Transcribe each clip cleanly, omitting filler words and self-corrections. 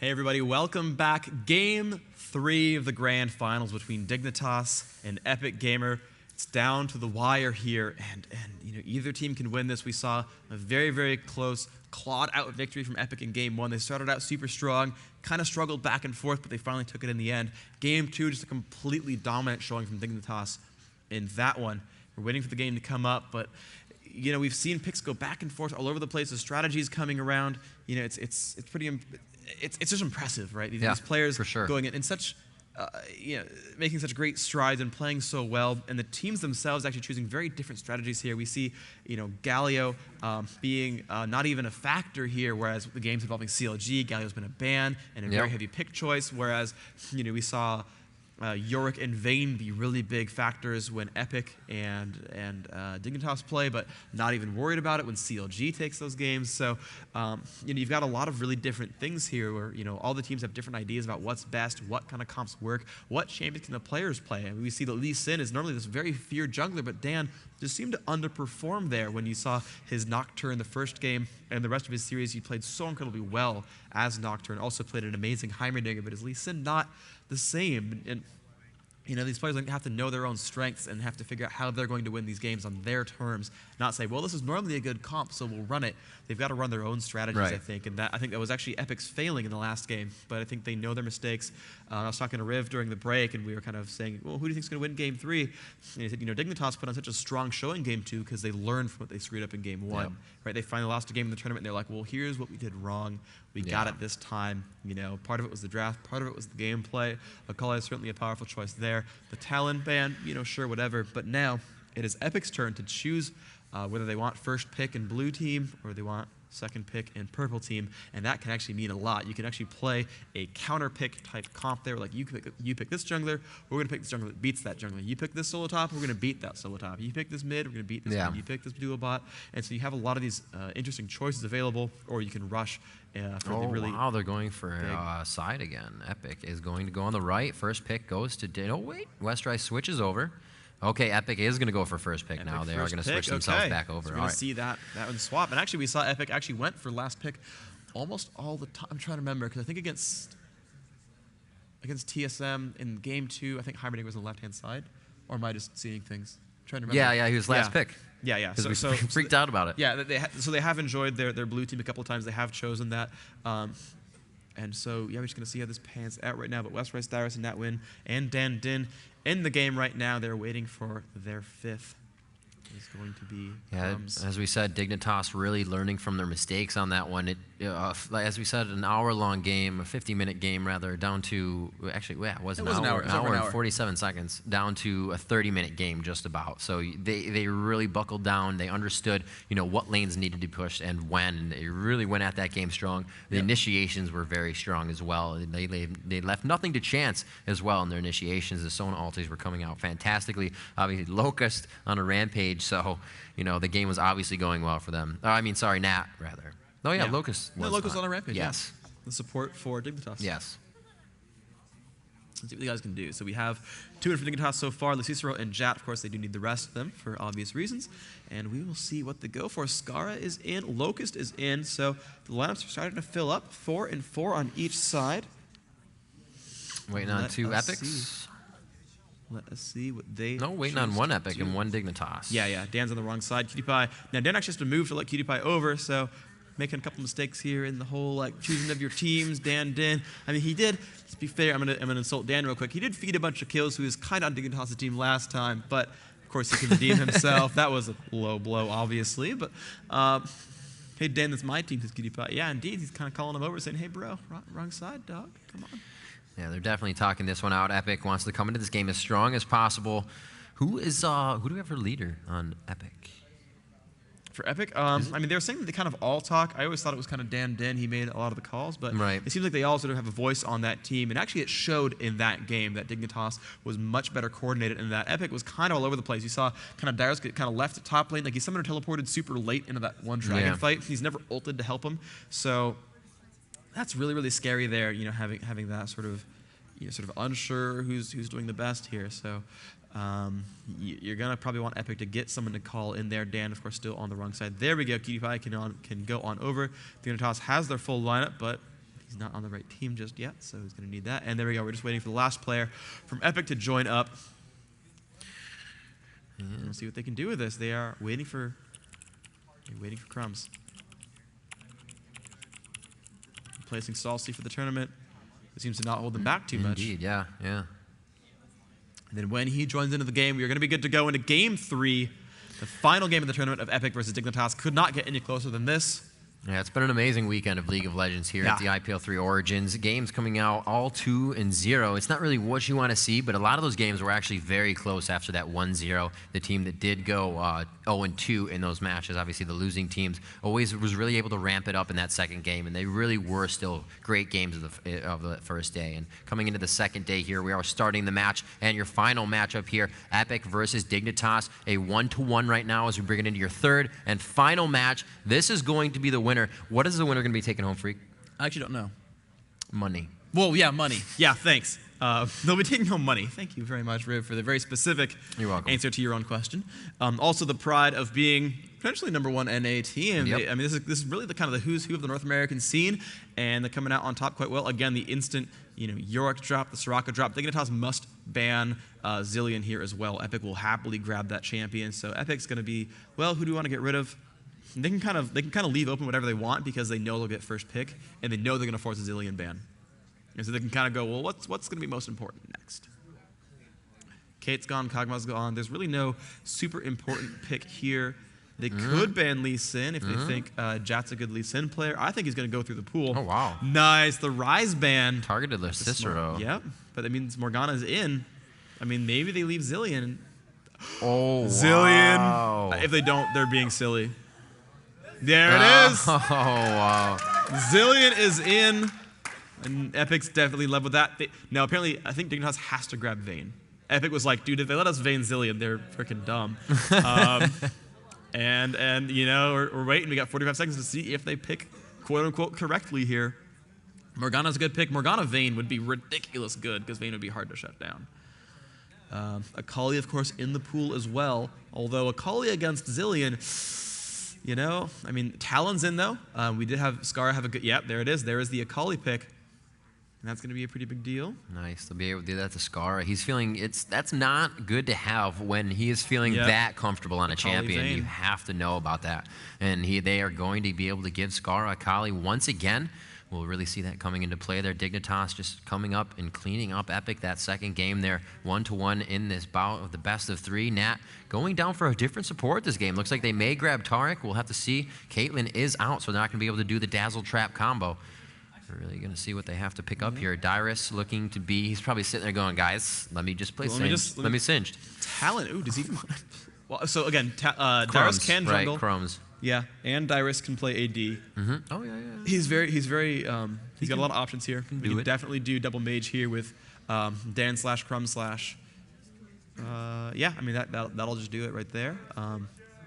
Hey everybody, welcome back. Game 3 of the grand finals between Dignitas and Epik Gamer. It's down to the wire here, and you know, either team can win this. We saw a very close, clawed out victory from Epik in Game 1. They started out super strong, kind of struggled back and forth, but they finally took it in the end. Game 2, just a completely dominant showing from Dignitas in that one. We're waiting for the game to come up, but you know, we've seen picks go back and forth all over the place. The strategies coming around, you know, it's just impressive, right? These players for sure. going in such, you know, making such great strides and playing so well, and the teams themselves actually choosing very different strategies here. We see, you know, Galio being not even a factor here, whereas the games involving CLG, Galio's been a ban and a very heavy pick choice, whereas, you know, we saw Yorick and Vayne be really big factors when Epik and Dignitas play, but not even worried about it when CLG takes those games. So, you know, you've got a lot of really different things here where, you know, all the teams have different ideas about what's best, what kind of comps work, what champions can the players play. I mean, we see that Lee Sin is normally this very feared jungler, but Dan just seemed to underperform there when you saw his Nocturne the first game, and the rest of his series he played so incredibly well as Nocturne. Also played an amazing Heimerdinger, but as Lee Sin not the same. And you know, these players have to know their own strengths and have to figure out how they're going to win these games on their terms, not say, well, this is normally a good comp, so we'll run it. They've got to run their own strategies, I think, and I think that was actually Epic's failing in the last game, but I think they know their mistakes. I was talking to Riv during the break, and we were kind of saying, well, who do you think is going to win Game 3? And he said, you know, Dignitas put on such a strong show in Game 2 because they learned from what they screwed up in Game 1, right? They finally lost a game in the tournament, and they're like, well, here's what we did wrong. We got it this time. You know, part of it was the draft, part of it was the gameplay. Akali is certainly a powerful choice there. The Talon ban, you know, sure, whatever. But now it is Epic's turn to choose whether they want first pick in blue team or they want second pick in purple team, and that can actually mean a lot. You can actually play a counter pick type comp there, like you pick this jungler, we're going to pick this jungler that beats that jungler. You pick this solo top, we're going to beat that solo top. You pick this mid, we're going to beat this mid. You pick this duo bot, and so you have a lot of these interesting choices available, or you can rush for the really wow, they're going for side again. Epik is going to go on the right. First pick goes to Dinh. Oh, wait. Westrise switches over. Okay, Epik is going to go for first pick now. They are going to switch themselves back over. So we're going to see that one swap. And actually, we saw Epik actually went for last pick almost all the time. I'm trying to remember, because I think against TSM in Game 2, I think Heimerdinger was on the left-hand side. Or am I just seeing things? I'm trying to remember. Yeah, he was last pick. Yeah. Because we freaked out about it. Yeah, so they have enjoyed their blue team a couple of times. They have chosen that. And so, yeah, we're just going to see how this pans out right now. But Westrise, Dyrus, and Natwin, and Dan Dinh in the game right now. They're waiting for their fifth. Is going to be as we said, Dignitas really learning from their mistakes on that one. As we said, an hour-long game, a 50-minute game rather, down to actually, yeah, it was an hour and 47 seconds, down to a 30-minute game just about. So they really buckled down. They understood, you know, what lanes needed to be pushed and when. And they really went at that game strong. The initiations were very strong as well. They left nothing to chance as well in their initiations. The Sona ultis were coming out fantastically. Obviously, Locust on a rampage. So, you know, the game was obviously going well for them. I mean, sorry, Nat, rather. Oh, yeah, Locust was Locust on a rampage, yes. The support for Dignitas. Yes. Let's see what the guys can do. So we have 2 in for Dignitas so far. Cicero and Jat, of course, they do need the rest of them for obvious reasons. And we will see what they go for. Scarra is in. Locust is in. So the lineups are starting to fill up. 4 and 4 on each side. Waiting on 2 Epics. Let us see what they waiting on 1 Epik and 1 Dignitas. Yeah. Dan's on the wrong side. QtPie. Now, Dan actually has to move to let QtPie over, so making a couple mistakes here in the whole, like, choosing of your teams. Dan Dinh. I mean, he did, to be fair, I'm gonna insult Dan real quick. He did feed a bunch of kills, who was kind of on Dignitas' team last time, but, of course, he can redeem himself. That was a low blow, obviously, but, hey, Dan, that's my team, says QtPie. Yeah, indeed, he's kind of calling him over, saying, hey, bro, wrong side, dog. Come on. Yeah, they're definitely talking this one out. Epik wants to come into this game as strong as possible. Who do we have for leader on Epik? For Epik? I mean, they were saying that they kind of all talk. I always thought it was kind of Dan Dinh. He made a lot of the calls, but it seems like they all sort of have a voice on that team. And actually, it showed in that game that Dignitas was much better coordinated, and that Epik was kind of all over the place. You saw kind of Dyrus get kind of left at top lane. Like, he summoned or teleported super late into that one dragon fight. He's never ulted to help him. So that's really scary there, you know, having that sort of, you know, sort of unsure who's doing the best here. So you're gonna probably want Epik to get someone to call in there. Dan, of course, still on the wrong side. There we go. QtPie can go on over. Dignitas has their full lineup, but He's not on the right team just yet, so he's going to need that. And there we go. We're just waiting for the last player from Epik to join up. And we'll see what they can do with this. They are waiting for crumbs. Placing Salce for the tournament. It seems to not hold them back too much. Indeed, yeah. And then when he joins into the game, we are going to be good to go into Game 3. The final game of the tournament of Epik versus Dignitas. Could not get any closer than this. Yeah, it's been an amazing weekend of League of Legends here at the IPL 3 Origins. Games coming out all 2-0. It's not really what you want to see, but a lot of those games were actually very close after that 1-0. The team that did go 0-2 in those matches, obviously the losing teams, always was really able to ramp it up in that second game, and they really were still great games of the first day. And coming into the second day here, we are starting the match, and your final matchup here, Epik versus Dignitas, a 1-1 right now as we bring it into your third and final match. This is going to be the winner. What is the winner going to be taking home, Freak? I actually don't know. Money. Well, yeah, money. Yeah, thanks. They'll be taking home money. Thank you very much, Riv, for the very specific answer to your own question. Also, the pride of being potentially #1 NA team. Yep. I mean, this is really the kind of the who's who of the North American scene, and they're coming out on top quite well. Again, the instant Yorick drop, the Soraka drop. Dignitas must ban Zilean here as well. Epik will happily grab that champion. So Epic's going to be, well, who do we want to get rid of? They can kind of leave open whatever they want because they know they'll get first pick, and they know they're going to force a Zilean ban. And so they can kind of go, well, what's going to be most important next? Kate's gone, Kog'Maw's gone. There's really no super important pick here. They could ban Lee Sin if they think Jat's a good Lee Sin player. I think he's going to go through the pool. Oh, wow. Nice. The Rise ban. Targeted their Cicero. Yep. But that means Morgana's in. I mean, maybe they leave Zilean. Oh, Zilean. Wow. If they don't, they're being silly. There it is. Oh, wow. Zilean is in. And Epic's definitely in love with that. Now, apparently, I think Dignitas has to grab Vayne. Epic was like, dude, if they let us Vayne Zilean, they're freaking dumb. And we're waiting. We got 45 seconds to see if they pick, quote-unquote, correctly here. Morgana's a good pick. Morgana Vayne would be ridiculous good because Vayne would be hard to shut down. Akali, of course, in the pool as well. Although Akali against Zilean, I mean, Talon's in, though. We did have Scarra have a good, there it is. There is the Akali pick. And that's going to be a pretty big deal. Nice to be able to do that to Scarra. He's feeling, that's not good to have when he is feeling that comfortable on a champion. Vayne. You have to know about that. And they are going to be able to give Scarra Akali once again. We'll really see that coming into play there. Dignitas just coming up and cleaning up Epik that second game there. 1-1 in this bout of the best of 3. Nat going down for a different support this game. Looks like they may grab Taric. We'll have to see. Caitlyn is out, so they're not going to be able to do the Dazzle Trap combo. We're really going to see what they have to pick up here. Dyrus looking to be, he's probably sitting there going, guys, let me just play Singed. Let me Singed. Talon, ooh, does he even want to? Well, so again, Dyrus can jungle. Right, Crumbs. Yeah, and Dyrus can play AD. Oh, yeah. He's very, he's got a lot of options here. We can definitely do double mage here with Dan / Crumb / I mean, that'll just do it right there.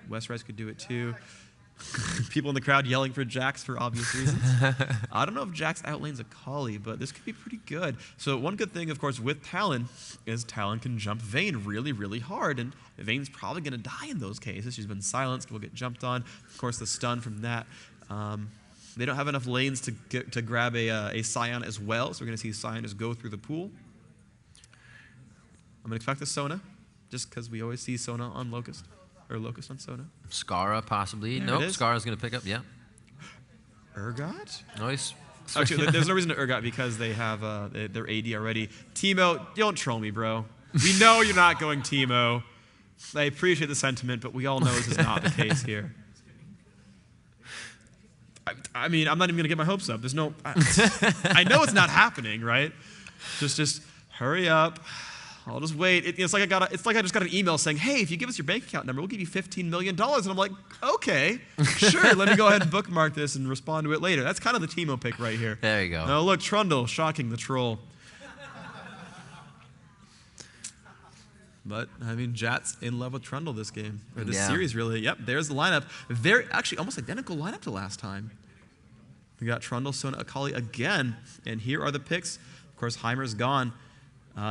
Westrise could do it too. People in the crowd yelling for Jax for obvious reasons. I don't know if Jax outlanes Akali, but this could be pretty good. So one good thing, of course, with Talon is Talon can jump Vayne really, really hard, and Vayne's probably going to die in those cases. She's been silenced, will get jumped on. Of course, the stun from that. They don't have enough lanes to grab a Scion as well, so we're going to see Scion just go through the pool. I'm going to expect a Sona, just because we always see Sona on Locust. Or Locust on Sona. Scarra, possibly. Nope, Scarra's going to pick up, Urgot? Nice. Actually, there's no reason to Urgot because they have their AD already. Teemo, don't troll me, bro. We know you're not going Teemo. I appreciate the sentiment, but we all know this is not the case here. I mean, I'm not even going to get my hopes up. There's no... I know it's not happening, right? Just hurry up. I'll just wait. It's like I just got an email saying, hey, if you give us your bank account number, we'll give you $15 million. And I'm like, okay, sure. Let me go ahead and bookmark this and respond to it later. That's kind of the Teemo pick right here. There you go. Oh, look, Trundle, shocking the troll. But, I mean, Jat's in love with Trundle this game. Or this series, really. Yep, there's the lineup. Very, actually, almost identical lineup to last time. We got Trundle, Sona, Akali again. And here are the picks. Of course, Heimer's gone.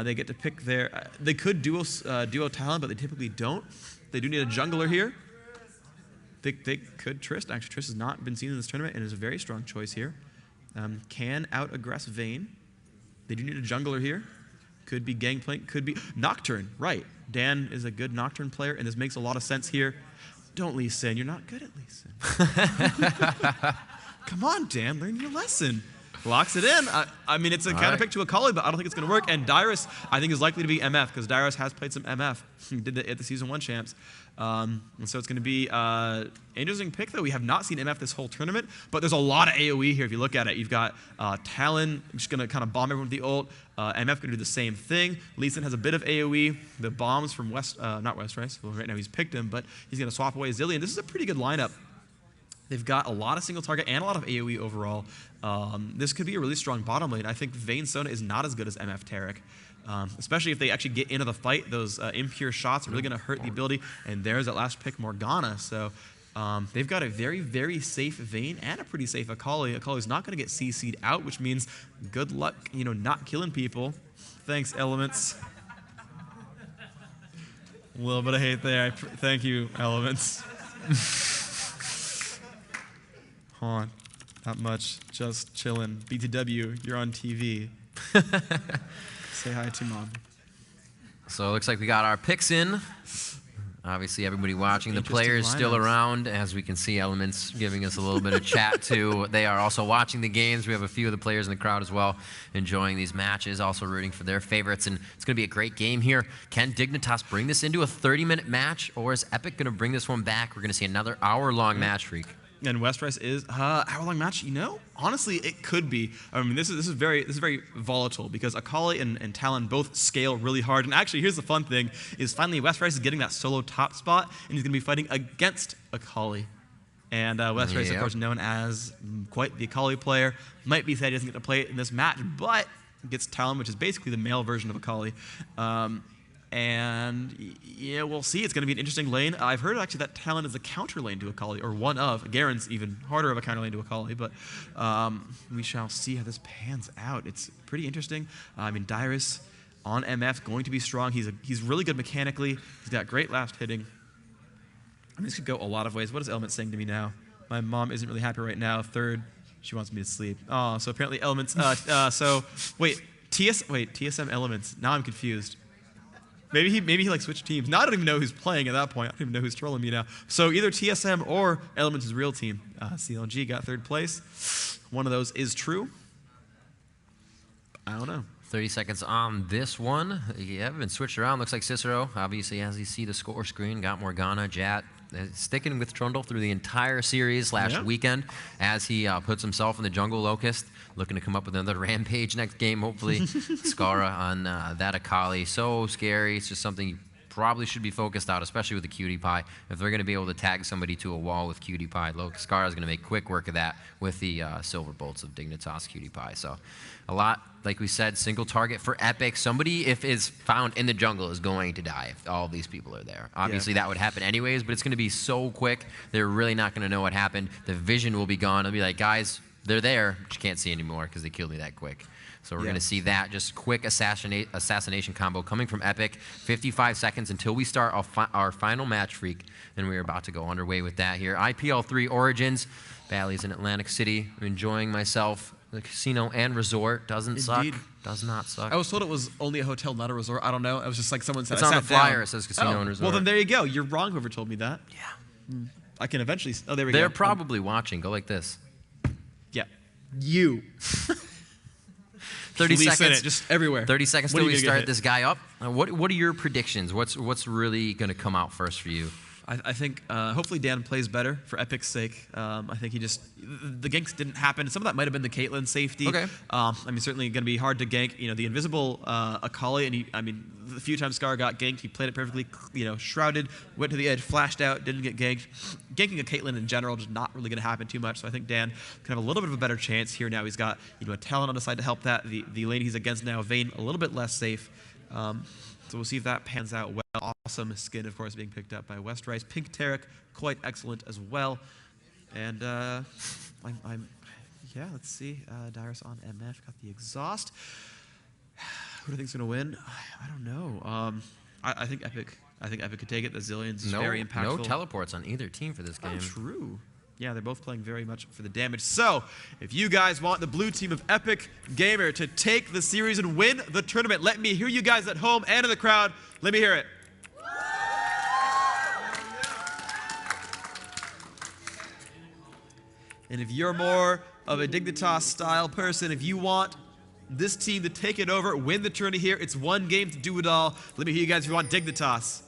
They get to pick their... they could duo Talon, but they typically don't. They do need a jungler here. They could Trist. Actually, Trist has not been seen in this tournament and is a very strong choice here. Can out-aggress Vayne. They do need a jungler here. Could be Gangplank, could be Nocturne, right. Dan is a good Nocturne player, and this makes a lot of sense here. Don't Lee Sin, you're not good at Lee Sin. Come on, Dan, learn your lesson. Locks it in. I mean, it's a counter pick to Akali, but I don't think it's going to work. And Dyrus, I think, is likely to be MF, because Dyrus has played some MF. He did it at the Season 1 champs. And so it's going to be an interesting pick, though. We have not seen MF this whole tournament, but there's a lot of AoE here if you look at it. You've got Talon, just going to kind of bomb everyone with the ult. MF going to do the same thing. Lee Sin has a bit of AoE. The bombs from not West Rice. Well, right now he's picked him, but he's going to swap away Zillion. This is a pretty good lineup. They've got a lot of single target and a lot of AoE overall. This could be a really strong bottom lane. I think Vayne Sona is not as good as MF Taric, especially if they actually get into the fight. Those impure shots are really going to hurt the ability. And there's that last pick, Morgana. So they've got a very, very safe Vayne and a pretty safe Akali. Akali's not going to get CC'd out, which means good luck, not killing people. Thanks, Elements. A little bit of hate there. Thank you, Elements. Hold on. Not much. Just chilling. BTW, you're on TV. Say hi to Mom. So it looks like we got our picks in. Obviously, everybody watching, the players still around. As we can see, Elements giving us a little bit of chat, too. They are also watching the games. We have a few of the players in the crowd as well, enjoying these matches, also rooting for their favorites. And it's going to be a great game here. Can Dignitas bring this into a 30-minute match, or is Epik going to bring this one back? We're going to see another hour-long match freak. And West Rice is hour-long match. Honestly, it could be. I mean, this is very volatile because Akali and Talon both scale really hard. And actually, here's the fun thing: is finally West Rice is getting that solo top spot, and he's going to be fighting against Akali. And West Rice, of course, known as quite the Akali player. Might be sad he doesn't get to play it in this match, but gets Talon, which is basically the male version of Akali. And yeah, we'll see. It's going to be an interesting lane. I've heard actually that Talon is a counter lane to Akali, or one of. Garen's even harder of a counter lane to Akali, but we shall see how this pans out. It's pretty interesting. I mean, Dyrus on MF going to be strong. He's really good mechanically. He's got great last hitting. I mean, this could go a lot of ways. What is Element saying to me now? My mom isn't really happy right now. Third, she wants me to sleep. Oh, so apparently Elements. TSM Elements. Now I'm confused. Maybe he like switched teams. Now I don't even know who's playing at that point. I don't even know who's trolling me now. So either TSM or Elements' real team. CLG got third place. One of those is true. I don't know. 30 seconds on this one. Yeah, been switched around. Looks like Cicero, obviously, as you see the score screen, got Morgana, Jat, sticking with Trundle through the entire series weekend as he puts himself in the jungle Locust, looking to come up with another rampage next game, hopefully. Scarra on that Akali. So scary. It's just something you probably should be focused out, especially with the Cutie Pie. If they're going to be able to tag somebody to a wall with Cutie Pie, Scarra is going to make quick work of that with the Silver Bolts of Dignitas Cutie Pie. So a lot, like we said, single target for Epik. Somebody, if is found in the jungle, is going to die if all these people are there. Obviously, that would happen anyways, but it's going to be so quick, they're really not going to know what happened. The vision will be gone. It'll be like, guys, they're there, but you can't see anymore because they killed me that quick. So we're going to see that just quick assassination combo coming from Epik. 55 seconds until we start our final match freak, and we're about to go underway with that here. IPL 3 Origins. Bally's in Atlantic City. I'm enjoying myself. The casino and resort doesn't suck. Does not suck. I was told it was only a hotel, not a resort. I don't know. It was just like someone said. It's on the flyer. It says casino and resort. Well, then there you go. You're wrong, whoever told me that. Yeah. I can eventually. Oh, there we go. They're probably watching. Go like this. Yeah. You. 30 seconds. Just everywhere. 30 seconds till we start this guy up. What are your predictions? What's really going to come out first for you? I think hopefully Dan plays better for Epic's sake. I think the ganks didn't happen. Some of that might have been the Caitlyn safety. Okay. I mean, certainly going to be hard to gank. The invisible Akali, and the few times Scarra got ganked, he played it perfectly. Shrouded, went to the edge, flashed out, didn't get ganked. Ganking a Caitlyn in general just not really going to happen too much. So I think Dan can have a little bit of a better chance here now. He's got a talent on the side to help that. The lane he's against now, Vayne, a little bit less safe. So we'll see if that pans out well. Awesome skin, of course, being picked up by West Rice. Pink Taric, quite excellent as well. And let's see. Dyrus on MF, got the exhaust. Who do I think's going to win? I don't know. I think Epik could take it. The Zillions is very impactful. No teleports on either team for this game. Oh, true. Yeah, they're both playing very much for the damage. So, if you guys want the blue team of Epik Gamer to take the series and win the tournament, let me hear you guys at home and in the crowd. Let me hear it. And if you're more of a Dignitas style person, if you want this team to take it over, win the tourney here, it's one game to do it all. Let me hear you guys if you want Dignitas.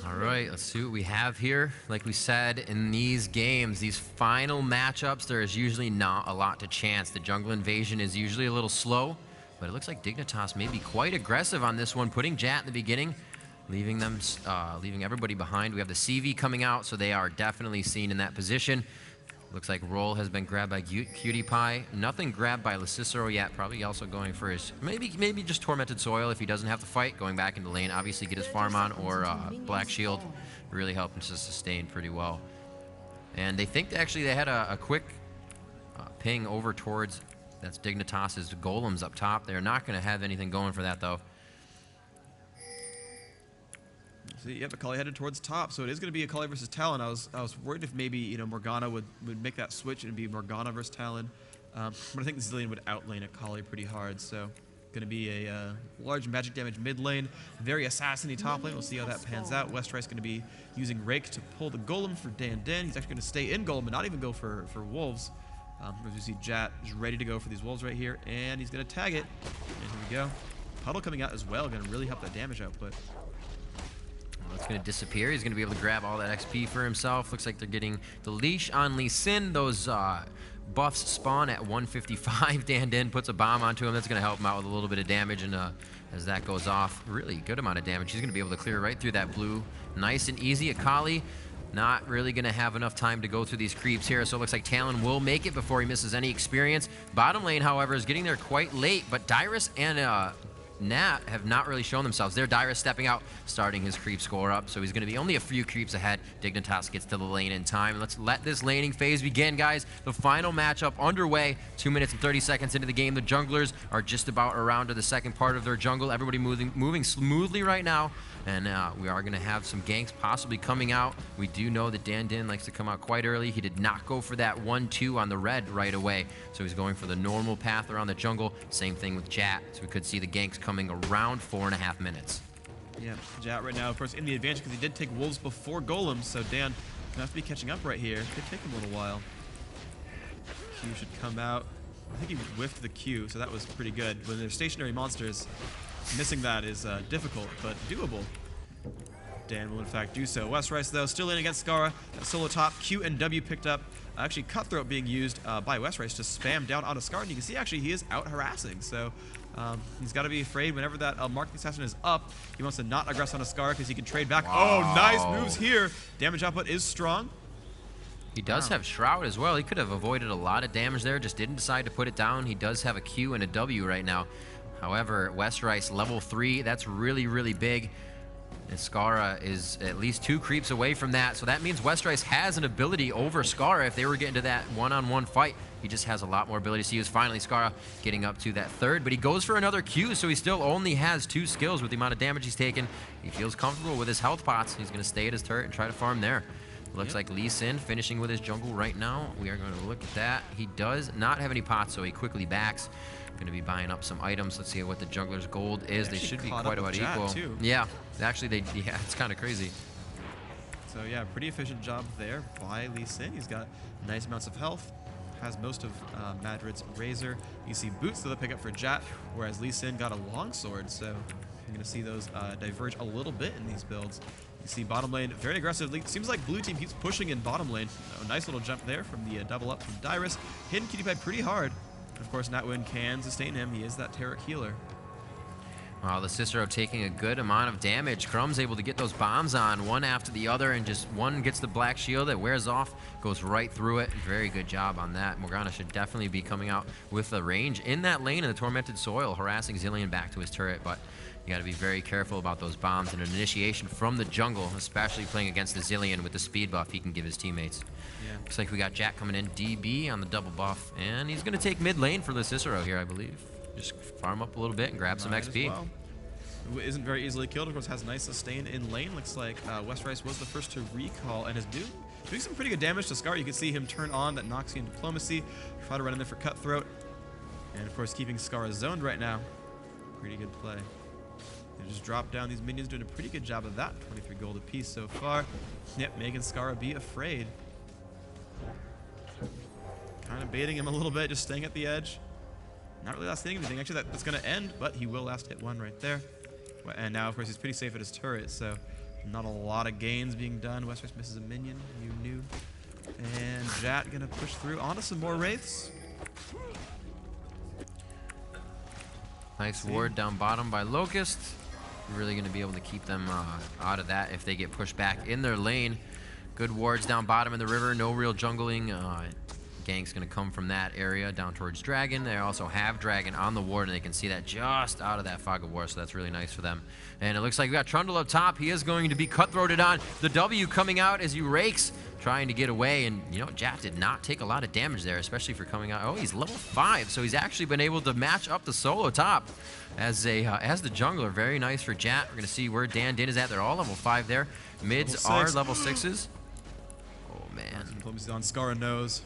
All right, let's see what we have here. Like we said, in these games, these final matchups, there is usually not a lot to chance. The jungle invasion is usually a little slow, but it looks like Dignitas may be quite aggressive on this one, putting Jat in the beginning, leaving everybody behind. We have the CV coming out, so they are definitely seen in that position. Looks like Roll has been grabbed by Cutie Pie. Nothing grabbed by Cicero yet. Probably also going for his, maybe just Tormented Soil if he doesn't have to fight. Going back into lane, obviously get his farm on, or Black Shield. Really helping to sustain pretty well. And they think actually they had a quick ping over towards, that's Dignitas' golems up top. They're not going to have anything going for that though. See, yep, Akali headed towards top, so it is going to be Akali versus Talon. I was worried if maybe Morgana would make that switch and be Morgana versus Talon, but I think Zillion would outlane Akali pretty hard. So, going to be a large magic damage mid lane, very assassin-y top lane. We'll see how that pans out. Westrice going to be using Rake to pull the golem for Dan. He's actually going to stay in golem and not even go for wolves. As you see, Jat is ready to go for these wolves right here, and he's going to tag it. And here we go. Puddle coming out as well, going to really help that damage output. It's going to disappear. He's going to be able to grab all that XP for himself. Looks like they're getting the leash on Lee Sin. Those buffs spawn at 155. Dan puts a bomb onto him. That's going to help him out with a little bit of damage. And as that goes off, really good amount of damage. He's going to be able to clear right through that blue. Nice and easy. Akali not really going to have enough time to go through these creeps here. So it looks like Talon will make it before he misses any experience. Bottom lane, however, is getting there quite late. But Dyrus and Nat have not really shown themselves. There, Dyrus stepping out, starting his creep score up, so he's going to be only a few creeps ahead. Dignitas gets to the lane in time. Let's let this laning phase begin, guys. The final matchup underway. 2 minutes and 30 seconds into the game. The junglers are just about around to the second part of their jungle. Everybody moving smoothly right now. And we are going to have some ganks possibly coming out. We do know that Dan likes to come out quite early. He did not go for that 1-2 on the red right away. So he's going for the normal path around the jungle. Same thing with Jat. So we could see the ganks coming around 4.5 minutes. Yeah, Jat right now, of course, in the advantage because he did take wolves before golems. So Dan going to have to be catching up right here. Could take him a little while. Q should come out. I think he whiffed the Q, so that was pretty good. When they're stationary monsters, missing that is difficult, but doable. Dan will in fact do so. Westrice though, still in against Scarra. At solo top, Q and W picked up. Actually, Cutthroat being used by Westrice to spam down onto Scarra. And you can see actually he is out harassing. So he's got to be afraid whenever that marking assassin is up. He wants to not aggress on a Scarra because he can trade back. Wow. Oh, nice moves here. Damage output is strong. He does have Shroud as well. He could have avoided a lot of damage there, just didn't decide to put it down. He does have a Q and a W right now. However, Westrice level 3, that's really, really big. And Scarra is at least 2 creeps away from that. So that means Westrice has an ability over Scarra if they were getting to that one-on-one fight. He just has a lot more ability to use. Finally, Scarra getting up to that 3rd, but he goes for another Q, so he still only has 2 skills with the amount of damage he's taken. He feels comfortable with his health pots. He's going to stay at his turret and try to farm there. Looks like Lee Sin finishing with his jungle right now. We are going to look at that. He does not have any pots, so he quickly backs. Going to be buying up some items. Let's see what the jungler's gold is. They should be quite about equal. Too. Yeah, actually, yeah, it's kind of crazy. So yeah, pretty efficient job there by Lee Sin. He's got nice amounts of health. Has most of Madrid's Razor. You see Boots to the pickup for Jat, whereas Lee Sin got a longsword. So you're going to see those diverge a little bit in these builds. You see bottom lane very aggressively. Seems like blue team keeps pushing in bottom lane. A nice little jump there from the double up from Dyrus. Hitting Cutie Pie pretty hard. Of course, Natwin can sustain him. He is that Taric healer. Wow, the Cicero taking a good amount of damage. Crumb's able to get those bombs on one after the other, and just one gets the black shield that wears off, goes right through it. Very good job on that. Morgana should definitely be coming out with a range in that lane in the Tormented Soil, harassing Zillion back to his turret, but you got to be very careful about those bombs and an initiation from the jungle, especially playing against the Zillion with the speed buff he can give his teammates. Yeah. Looks like we got Jack coming in, DB on the double buff, and he's going to take mid lane for the Cicero here, I believe. Just farm up a little bit and grab some XP. Well. who isn't very easily killed. Of course, has nice sustain in lane. Looks like Westrice was the first to recall and is doing some pretty good damage to Scarra. You can see him turn on that Noxian Diplomacy, try to run in there for Cutthroat, and of course keeping Scarra zoned right now. Pretty good play. They just drop down these minions, doing a pretty good job of that. 23 gold apiece so far. Yep, making Scarra be afraid. Kind of baiting him a little bit, just staying at the edge. Not really last hitting anything. Actually, that's going to end, but he will last hit one right there. And now, of course, he's pretty safe at his turret, so not a lot of gains being done. Westrice misses a minion, you knew. And Jat going to push through onto some more Wraiths. Nice ward down bottom by Locust. Really going to be able to keep them out of that if they get pushed back in their lane. Good wards down bottom in the river, no real jungling. Gank's going to come from that area down towards Dragon. They also have Dragon on the ward, and they can see that just out of that fog of war, so that's really nice for them. And it looks like we got Trundle up top. He is going to be cutthroated on. The W coming out as he rakes, trying to get away, and you know, Jat did not take a lot of damage there, especially for coming out. Oh, he's level 5, so he's actually been able to match up the solo top as the jungler. Very nice for Jat. We're going to see where Dinh is at. They're all level 5 there. Mids are level 6s. Oh, man. Diplomacy's on. Scarra knows.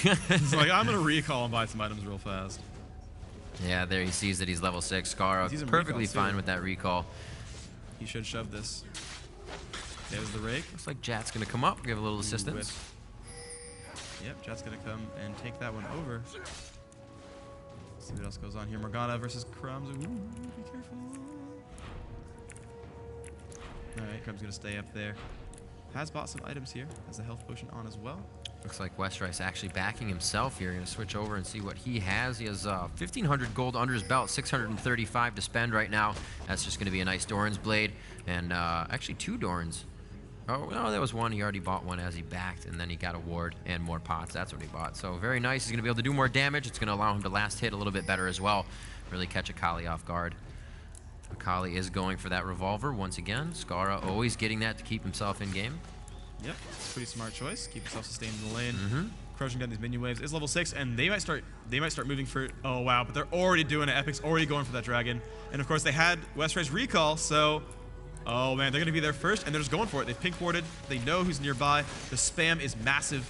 He's like, I'm going to recall and buy some items real fast. Yeah, there he sees that he's level 6. Scarra perfectly fine with that recall. He should shove this. There's the rake. Looks like Jat's going to come up, give a little assistance. Yep, Jat's going to come and take that one over. Let's see what else goes on here. Morgana versus Crumbs. Ooh, be careful. Alright, Crumbs going to stay up there. Has bought some items here. Has a health potion on as well. Looks like Westrice actually backing himself here. Going to switch over and see what he has. He has 1,500 gold under his belt, 635 to spend right now. That's just going to be a nice Doran's Blade, and actually 2 Dorans. Oh, no, there was one. He already bought one as he backed, and then he got a ward and more pots. That's what he bought. So very nice. He's going to be able to do more damage. It's going to allow him to last hit a little bit better as well. Really catch Akali off guard. Akali is going for that revolver once again. Scarra always getting that to keep himself in game. Yep, it's a pretty smart choice. Keep yourself sustained in the lane. Crushing down these minion waves. Is level 6, and they might start moving for. Oh wow! But they're already doing it. Epic's already going for that dragon, and of course they had Westrice recall. So, oh man, they're gonna be there first, and they're just going for it. They've pink warded. They know who's nearby. The spam is massive,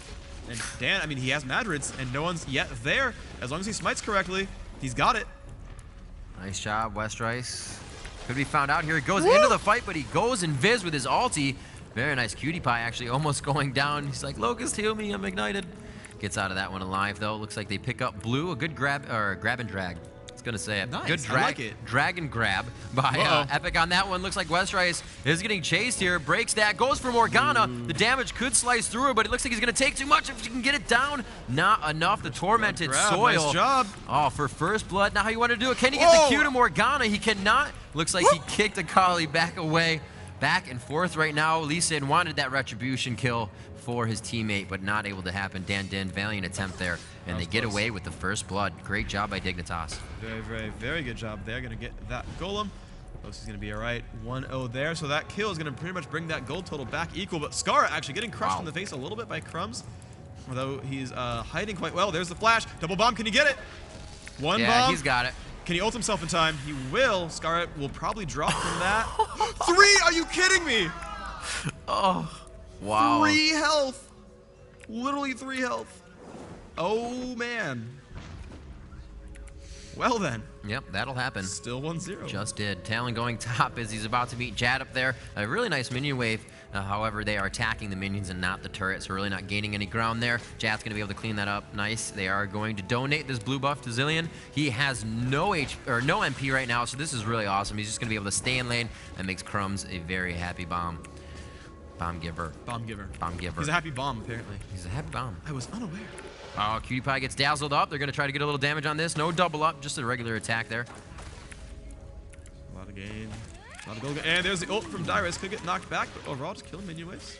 and Dan, I mean, he has Madrids, and no one's yet there. As long as he smites correctly, he's got it. Nice job, Westrice. Could be found out here. He goes into the fight, but he goes and viz with his ulti. Very nice. Cutie Pie actually almost going down. He's like, Locust, heal me, I'm ignited. Gets out of that one alive, though. Looks like they pick up Blue. A good grab, or grab and drag. I was going to say it. Nice. Good drag and grab by Epik on that one. Looks like Westrice is getting chased here. Breaks that. Goes for Morgana. The damage could slice through her, but it looks like he's going to take too much. If he can get it down, not enough. The Tormented Soil. Nice job. Oh, for first blood. Now how you want to do it. Can he get the Q to Morgana? He cannot. Looks like he kicked Akali back away. Back and forth right now. Lee Sin wanted that retribution kill for his teammate, but not able to happen. Dinh, valiant attempt there, and they get away with the first blood. Great job by Dignitas. Very, very, very good job. They're going to get that golem. Close is going to be all right. 1-0 there, so that kill is going to pretty much bring that gold total back equal, but Scarra actually getting crushed in the face a little bit by Crumbs, although he's hiding quite well. There's the flash. Double bomb. Can he get it? One bomb. Yeah, he's got it. Can he ult himself in time? He will. Scarra will probably drop from that. 3? Are you kidding me? Oh, wow. 3 health. Literally 3 health. Oh, man. Well, then. Yep, that'll happen. Still 1-0. Just did. Talon going top as he's about to meet Jat up there. A really nice minion wave. However, they are attacking the minions and not the turret, so really not gaining any ground there. Jat's going to be able to clean that up. Nice. They are going to donate this blue buff to Zilean. He has no MP right now, so this is really awesome. He's just going to be able to stay in lane and makes Crumbs a very happy bomb giver. Bomb giver. Bomb giver. He's a happy bomb, apparently. He's a happy bomb. I was unaware. Oh, Cutie Pie gets dazzled up. They're going to try to get a little damage on this. No double up, just a regular attack there. A lot of gain. A lot of gold. And there's the ult from Dyrus. Could get knocked back, but overall just killing minion waves.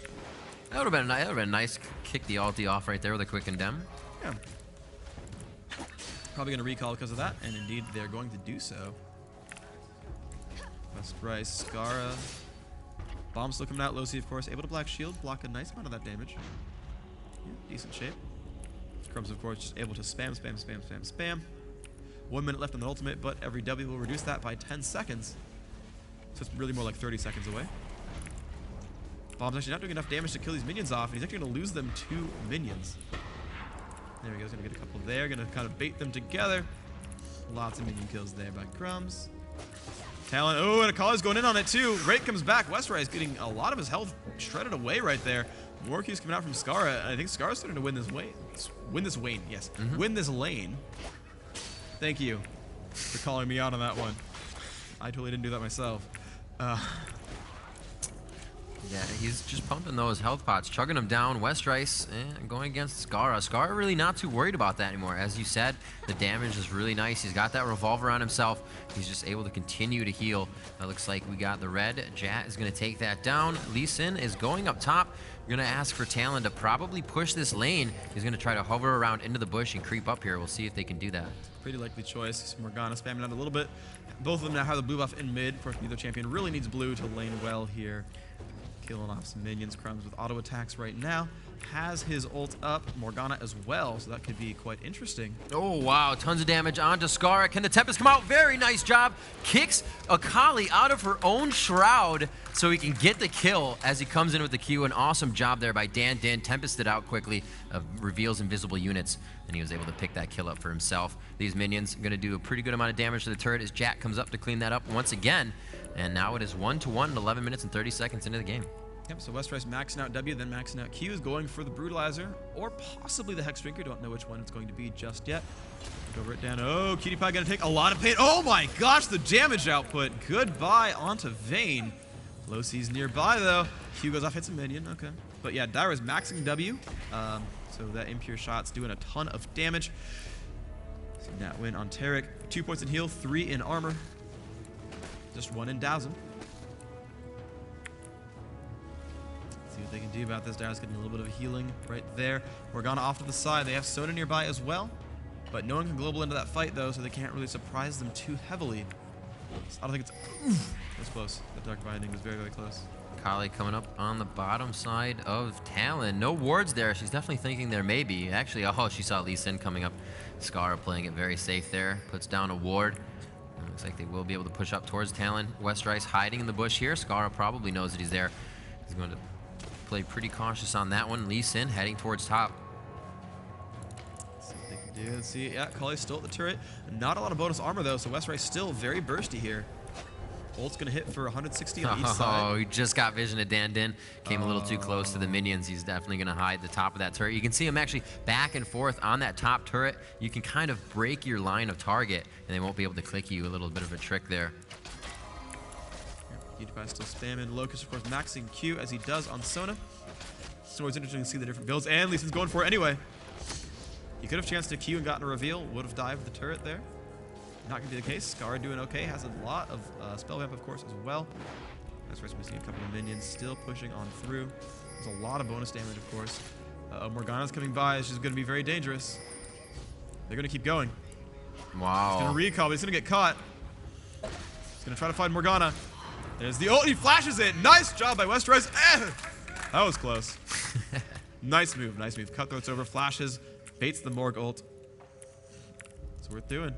That would have been nice. Kick the ulti off right there with a quick condemn. Yeah. Probably going to recall because of that, and indeed they're going to do so. Westrice, Scarra. Bomb still coming out. Losi, of course, able to black shield, block a nice amount of that damage. Yeah, decent shape. Crumbs, of course, just able to spam. 1 minute left on the ultimate, but every W will reduce that by 10 seconds. So it's really more like 30 seconds away. Bomb's actually not doing enough damage to kill these minions off, and he's actually going to lose them 2 minions. There he goes, going to get a couple there, going to kind of bait them together. Lots of minion kills there by Crumbs. Talon, oh, and Akali's going in on it too. Rake comes back. Westray is getting a lot of his health shredded away right there. More Q's coming out from Scarra, and I think Scarra's starting to win this lane. Win this lane. Thank you for calling me out on that one. I totally didn't do that myself. Yeah, he's just pumping those health pots, chugging them down. Westrice going against Scarra. Scarra really not too worried about that anymore. As you said, the damage is really nice. He's got that revolver on himself. He's just able to continue to heal. It looks like we got the red. Jat is going to take that down. Lee Sin is going up top. We're going to ask for Talon to probably push this lane. He's going to try to hover around into the bush and creep up here. We'll see if they can do that. Pretty likely choice. Morgana spamming out a little bit. Both of them now have the blue buff in mid. Of course, neither champion really needs blue to lane well here. Killing off some minions. Crumbs with auto attacks right now. Has his ult up. Morgana as well, so that could be quite interesting. Oh, wow. Tons of damage onto Scarra. Can the Tempest come out? Very nice job. Kicks Akali out of her own shroud so he can get the kill as he comes in with the Q. An awesome job there by Dan. Dan tempested out quickly, reveals invisible units, and he was able to pick that kill up for himself. These minions are going to do a pretty good amount of damage to the turret as Jack comes up to clean that up once again. And now it is 1-1 11 minutes and 30 seconds into the game. Yep, so Westrice maxing out W, then maxing out Q, is going for the Brutalizer, or possibly the Hex Drinker. Don't know which one it's going to be just yet. Over it down. Oh, Cutie Pie gonna take a lot of pain. Oh my gosh, the damage output. Goodbye onto Vayne. Low C's nearby though. Q goes off, hits a minion, okay. But yeah, Dyra's maxing W, so that impure shot's doing a ton of damage. See that win on Tarek. 2 points in heal, 3 in armor. Just 1 in Dazzle. See what they can do about this. Dyra's getting a little bit of healing right there. Morgana off to the side. They have Sona nearby as well, but no one can global into that fight though, so they can't really surprise them too heavily. I don't think it's... That's close. The Dark Binding was very, very close. Kali coming up on the bottom side of Talon. No wards there. She's definitely thinking there may be. Actually, oh, she saw Lee Sin coming up. Scarra playing it very safe there. Puts down a ward. It looks like they will be able to push up towards Talon. Westrice hiding in the bush here. Scarra probably knows that he's there. He's going to play pretty cautious on that one. Lee Sin heading towards top. Let's see what they can do. Let's see. Yeah, Kali's still at the turret. Not a lot of bonus armor though, so Westrice still very bursty here. Ult's gonna hit for 160 on each side. Oh, he just got vision of Dan Din. Came a little too close to the minions. He's definitely gonna hide the top of that turret. You can see him actually back and forth on that top turret. You can kind of break your line of target, and they won't be able to click you. A little bit of a trick there. PewDiePie still spamming. Locust, of course, maxing Q as he does on Sona. It's always interesting to see the different builds. And Lee Sin's going for it anyway. He could have chanced to Q and gotten a reveal. Would have dived the turret there. Not going to be the case. Scarra doing okay. Has a lot of spell vamp, of course, as well. That's where we're seeing a couple of minions still pushing on through. There's a lot of bonus damage, of course. Morgana's coming by. She's going to be very dangerous. They're going to keep going. Wow. He's going to recall, but he's going to get caught. He's going to try to find Morgana. There's the ult. He flashes it. Nice job by Westrice. That was close. Nice move. Nice move. Cutthroat's over. Flashes. Baits the Morg ult. It's worth doing.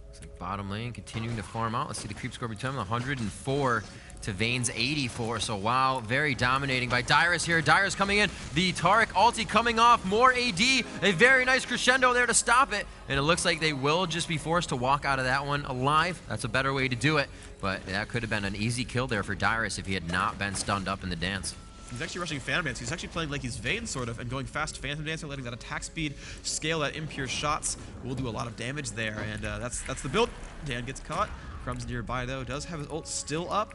Looks like bottom lane continuing to farm out. Let's see the creep score between 104 to Vayne's 84. So wow, very dominating by Dyrus here. Dyrus coming in. The Taric ulti coming off. More AD. A very nice crescendo there to stop it. And it looks like they will just be forced to walk out of that one alive. That's a better way to do it. But that could have been an easy kill there for Dyrus if he had not been stunned up in the dance. He's actually rushing Phantom Dance. He's actually playing like he's Vayne, sort of, and going fast Phantom Dancer, letting that attack speed scale that impure shots will do a lot of damage there. And that's the build. Dan gets caught. Crumbs nearby, though. Does have his ult still up.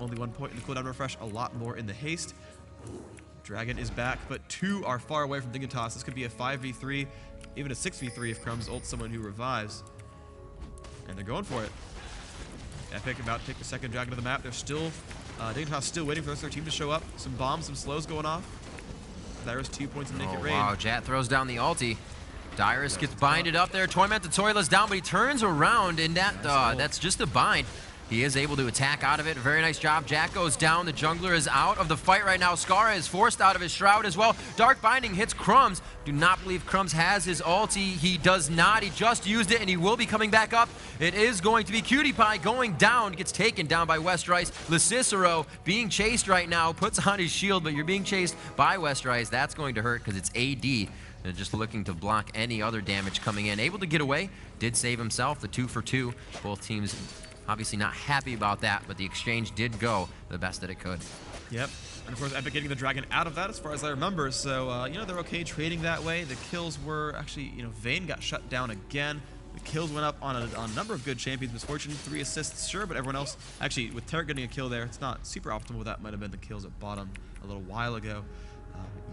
Only 1 point in the cooldown refresh. A lot more in the haste. Dragon is back, but 2 are far away from Dignitas. This could be a 5v3, even a 6v3 if Crumbs ults someone who revives. And they're going for it. Epik about to take the second dragon to the map. They're still... Dignitas still waiting for the rest of their team to show up. Some bombs, some slows going off. Dyrus 2 points in Naked Raid. Wow, Jat throws down the ulti. Dyrus gets binded up there. Tormented Toila's down, but he turns around, and that's just a bind. He is able to attack out of it. Very nice job. Jack goes down. The jungler is out of the fight right now. Scarra is forced out of his shroud as well. Dark Binding hits Crumbs. Do not believe Crumbs has his ulti. He does not. He just used it, and he will be coming back up. It is going to be Cutie Pie going down. Gets taken down by Westrice. Lecicero being chased right now. Puts on his shield, but you're being chased by Westrice. That's going to hurt because it's AD. They're just looking to block any other damage coming in. Able to get away. Did save himself. The 2 for 2. Both teams obviously not happy about that, but the exchange did go the best that it could. Yep. And of course, Epik getting the dragon out of that, as far as I remember. So, you know, they're okay trading that way. The kills were actually, you know, Vayne got shut down again. The kills went up on a number of good champions. Misfortune, 3 assists, sure, but everyone else, actually, with Tarek getting a kill there, it's not super optimal. That might have been the kills at bottom a little while ago.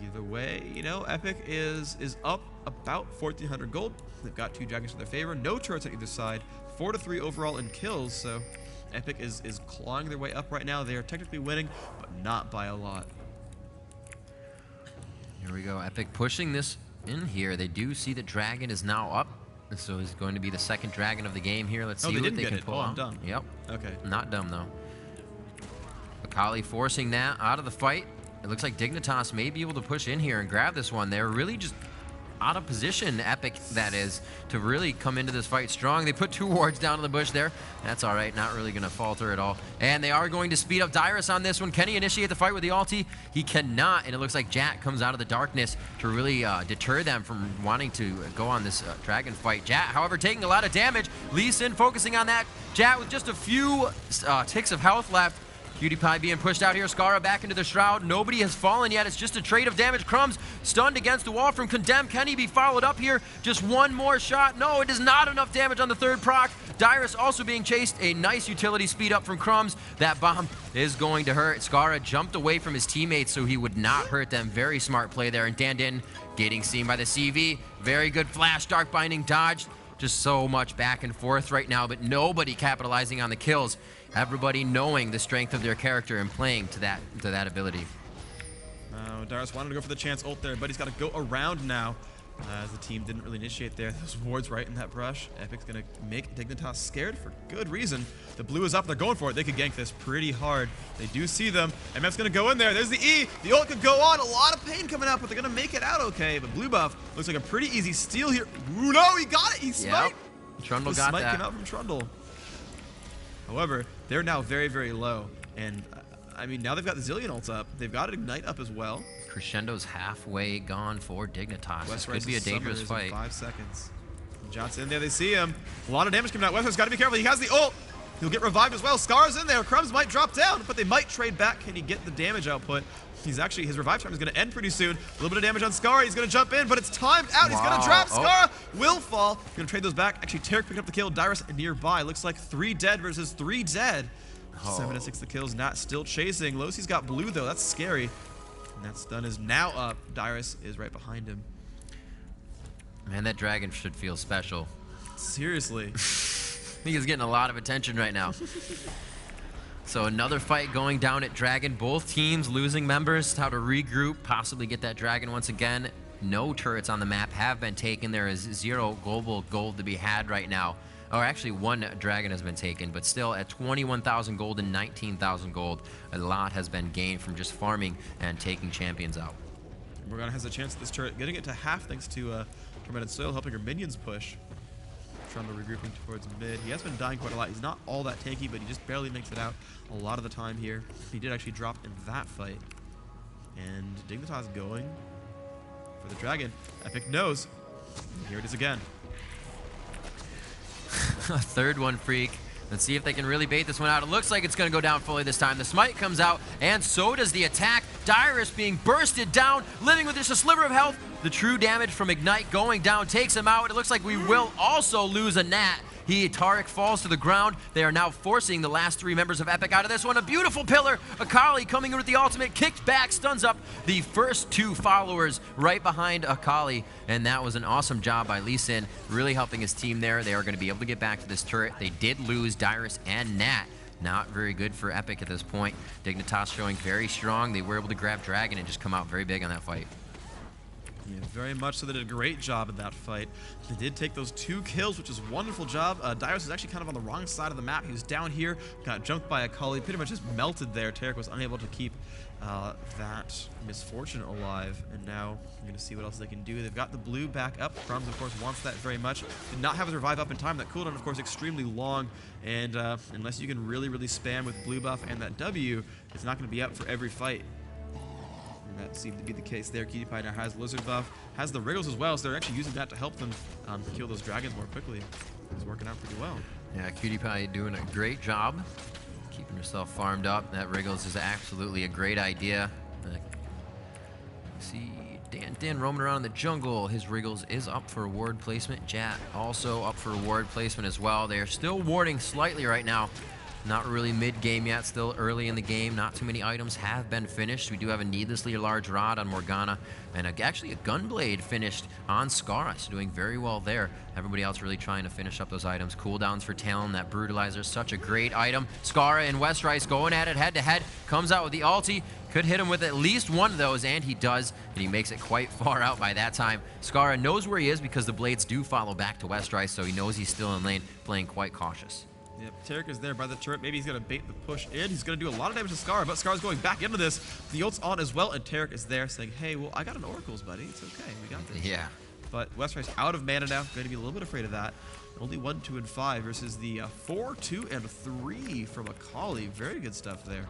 Either way, you know, Epik is up about 1,400 gold. They've got 2 dragons to their favor. No turrets on either side. 4 to 3 overall in kills, so Epik is clawing their way up right now. They are technically winning, but not by a lot. Here we go. Epik pushing this in here. They do see the dragon is now up, so he's going to be the second dragon of the game here. Let's see what they can pull out. Done. Yep. Okay. Not dumb, though. Akali forcing that out of the fight. It looks like Dignitas may be able to push in here and grab this one. They're really just out of position, Epik, that is, to really come into this fight strong. They put 2 wards down in the bush there. That's all right, not really going to falter at all. And they are going to speed up Dyrus on this one. Can he initiate the fight with the ulti? He cannot, and it looks like Jack comes out of the darkness to really deter them from wanting to go on this dragon fight. Jack, however, taking a lot of damage. Lee Sin focusing on that. Jack with just a few ticks of health left. Cutie Pie being pushed out here. Scarra back into the shroud. Nobody has fallen yet. It's just a trade of damage. Crumbs stunned against the wall from Condemn. Can he be followed up here? Just one more shot. No, it is not enough damage on the 3rd proc. Dyrus also being chased. A nice utility speed up from Crumbs. That bomb is going to hurt. Scarra jumped away from his teammates so he would not hurt them. Very smart play there. And Dandin getting seen by the CV. Very good flash. Dark Binding dodged. Just so much back and forth right now, but nobody capitalizing on the kills. Everybody knowing the strength of their character and playing to that ability. Dyrus wanted to go for the chance ult there, but he's got to go around now. As the team didn't really initiate there. Those wards right in that brush. Epic's going to make Dignitas scared for good reason. The blue is up. They're going for it. They could gank this pretty hard. They do see them. MF's going to go in there. There's the E. The ult could go on. A lot of pain coming out, but they're going to make it out okay. But blue buff looks like a pretty easy steal here. Ooh, no, he got it. He smite. Yep. Trundle got smite that. came out from Trundle. However, they're now very, very low. And, I mean, now they've got the Zillion ults up. They've got Ignite up as well. Crescendo's halfway gone for Dignitas. This could be a dangerous fight. 5 seconds. Johnson in there, they see him. A lot of damage coming out. Westrice's got to be careful. He has the ult. He'll get revived as well. Scar's in there. Crumbs might drop down, but they might trade back. Can he get the damage output? He's actually, his revive time is going to end pretty soon. A little bit of damage on Scarra. He's going to jump in, but it's timed out. He's going to drop. Scarra will fall. Going to trade those back. Actually, Tarek picking up the kill. Dyrus nearby. Looks like 3 dead versus 3 dead. 7 to 6 the kills. Not still chasing. Losi's got blue, though. That's scary. And that stun is now up. Dyrus is right behind him. Man, that dragon should feel special. Seriously. He is getting a lot of attention right now. So another fight going down at Dragon. Both teams losing members. How to regroup, possibly get that dragon once again. No turrets on the map have been taken. There is 0 global gold to be had right now. Or actually 1 dragon has been taken, but still at 21,000 gold and 19,000 gold, a lot has been gained from just farming and taking champions out. Morgana has a chance at this turret, getting it to half thanks to Tormented Soil, helping her minions push. Trundle regrouping towards mid. He has been dying quite a lot. He's not all that tanky, but he just barely makes it out a lot of the time here. He did actually drop in that fight. And Dignitas going for the dragon. Epik knows. And here it is again. A third one, Freak. Let's see if they can really bait this one out. It looks like it's going to go down fully this time. The smite comes out, and so does the attack. Dyrus being bursted down, living with just a sliver of health. The true damage from Ignite going down takes him out. It looks like we will also lose a Nat. Tarek falls to the ground. They are now forcing the last 3 members of Epik out of this one. A beautiful pillar. Akali coming in with the ultimate, kicked back, stuns up the first 2 followers right behind Akali. And that was an awesome job by Lee Sin, really helping his team there. They are going to be able to get back to this turret. They did lose Dyrus and Nat. Not very good for Epik at this point. Dignitas showing very strong. They were able to grab Dragon and just come out very big on that fight. Yeah, very much so. They did a great job in that fight. They did take those 2 kills, which is a wonderful job. Dyrus was actually kind of on the wrong side of the map. He was down here, got jumped by a colleague, pretty much just melted there. Tarek was unable to keep that misfortune alive, and now you're going to see what else they can do. They've got the blue back up. Crumbs, of course, wants that very much. Did not have his revive up in time. That cooldown, of course, extremely long, and unless you can really, really spam with blue buff and that W, it's not going to be up for every fight. And that seemed to be the case there. Cutie now has Lizard buff, has the Wriggles as well, so they're actually using that to help them kill those dragons more quickly. It's working out pretty well. Yeah, Cutie doing a great job keeping herself farmed up. That Wriggles is absolutely a great idea. See Dan roaming around in the jungle. His Wriggles is up for ward placement. Jat also up for ward placement as well. They are still warding slightly right now. Not really mid-game yet, still early in the game. Not too many items have been finished. We do have a needlessly large rod on Morgana, and actually a gunblade finished on Scarra, so doing very well there. Everybody else really trying to finish up those items. Cooldowns for Talon, that Brutalizer, such a great item. Scarra and Westrice going at it head-to-head, comes out with the ulti, could hit him with at least one of those, and he does, and he makes it quite far out by that time. Scarra knows where he is because the blades do follow back to Westrice, so he knows he's still in lane, playing quite cautious. Yep, Tarek is there by the turret. Maybe he's going to bait the push in. He's going to do a lot of damage to Scarra, but Scarra's going back into this. The ult's on as well, and Tarek is there saying, hey, well, I got an Oracles, buddy. It's okay. We got this. Yeah. But Westrice out of mana now. Going to be a little bit afraid of that. Only 1, 2, and 5 versus the 4, 2, and 3 from Akali. Very good stuff there.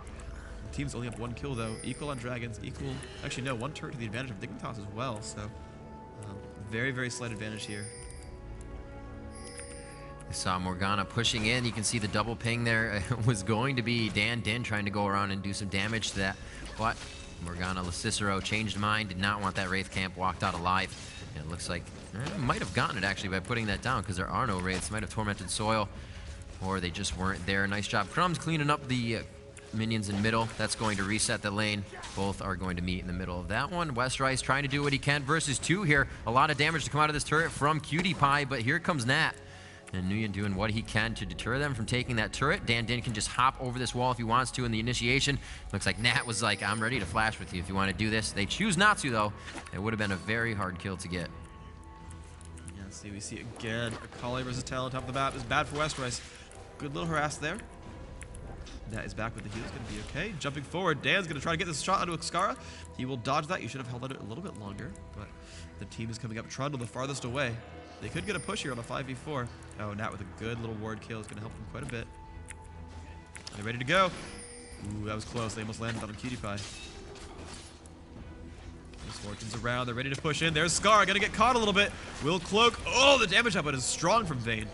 The team's only up 1 kill, though. Equal on Dragons. Equal. Actually, no. 1 turret to the advantage of Dignitas as well. So, very, very slight advantage here. Saw Morgana pushing in. You can see the double ping there. It was going to be Dinh trying to go around and do some damage to that. But Morgana Cicero changed mind, did not want that Wraith camp, walked out alive. And it looks like might have gotten it actually by putting that down because there are no Wraiths. Might have tormented Soil, or they just weren't there. Nice job. Crumbs cleaning up the minions in middle. That's going to reset the lane. Both are going to meet in the middle of that one. Westrice trying to do what he can versus 2 here. A lot of damage to come out of this turret from Cutie, but here comes Nat. And Nguyen doing what he can to deter them from taking that turret. Dinh can just hop over this wall if he wants to in the initiation. Looks like Nat was like, I'm ready to flash with you if you want to do this. They choose not to, though. It would have been a very hard kill to get. Yeah, see, we see again. Akali versus Talon top of the map is bad for Westrice. Good little harass there. Nat is back with the heal. It's going to be okay. Jumping forward, Dan's going to try to get this shot onto Scarra. He will dodge that. You should have held it a little bit longer, but the team is coming up. Trundle the farthest away. They could get a push here on a 5v4. Oh, Nat with a good little ward kill is going to help them quite a bit. They're ready to go. Ooh, that was close. They almost landed on Cutie. Misfortune's around. They're ready to push in. There's Scarra. Going to get caught a little bit. Will cloak. Oh, the damage output is strong from Vayne.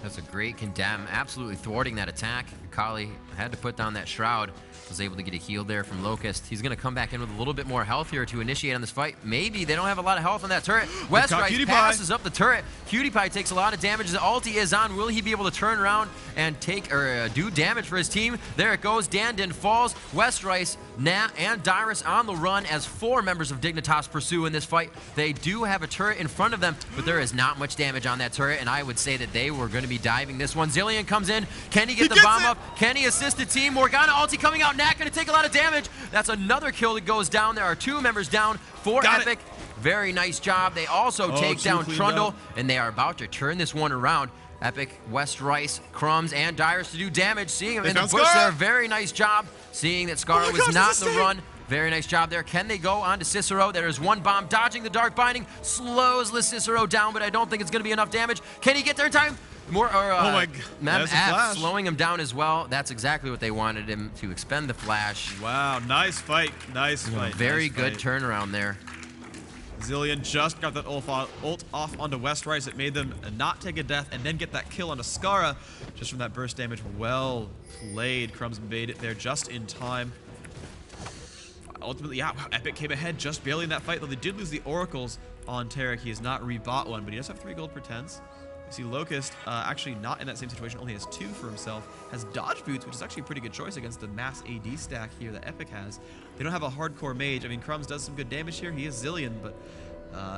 That's a great condemn. Absolutely thwarting that attack. Akali had to put down that shroud. Was able to get a heal there from Locust. He's going to come back in with a little bit more health here to initiate on this fight. Maybe they don't have a lot of health on that turret. Westrice passes up the turret. Cutie takes a lot of damage. The ulti is on. Will he be able to turn around and take or do damage for his team? There it goes. Dinh falls. Westrice, Nat, and Dyrus on the run as 4 members of Dignitas pursue in this fight. They do have a turret in front of them, but there is not much damage on that turret, and I would say that they were going to be diving this one. Zilean comes in. Can he get the bomb up? Can he assist the team? Morgana ulti coming out. Nat going to take a lot of damage. That's another kill that goes down. There are 2 members down for Epik. Very nice job. They also take down Trundle, and they are about to turn this one around. Epik, Westrice, Crumbs, and Dyrus to do damage. Seeing him in the bush there. Very nice job. Seeing that Scarra was not in the run. Very nice job there. Can they go on to Cicero? There is one bomb dodging the Dark Binding. Slows Cicero down, but I don't think it's going to be enough damage. Can he get there in time? Oh my God. Slowing him down as well. That's exactly what they wanted him to expend the flash. Wow, nice fight. Nice fight. Very good turnaround there. Zilean just got that ult off onto Westrice. It made them not take a death and then get that kill onto Scarra just from that burst damage. Well played. Crumbs made it there just in time. Ultimately, yeah, Epik came ahead just barely in that fight, though they did lose the Oracles on Tarek. He has not rebought one, but he does have 3 gold per 10s. You see Locust actually not in that same situation, only has 2 for himself. Has dodge boots, which is actually a pretty good choice against the mass AD stack here that Epik has. They don't have a hardcore mage. I mean, Crumbs does some good damage here. He is Zilean, but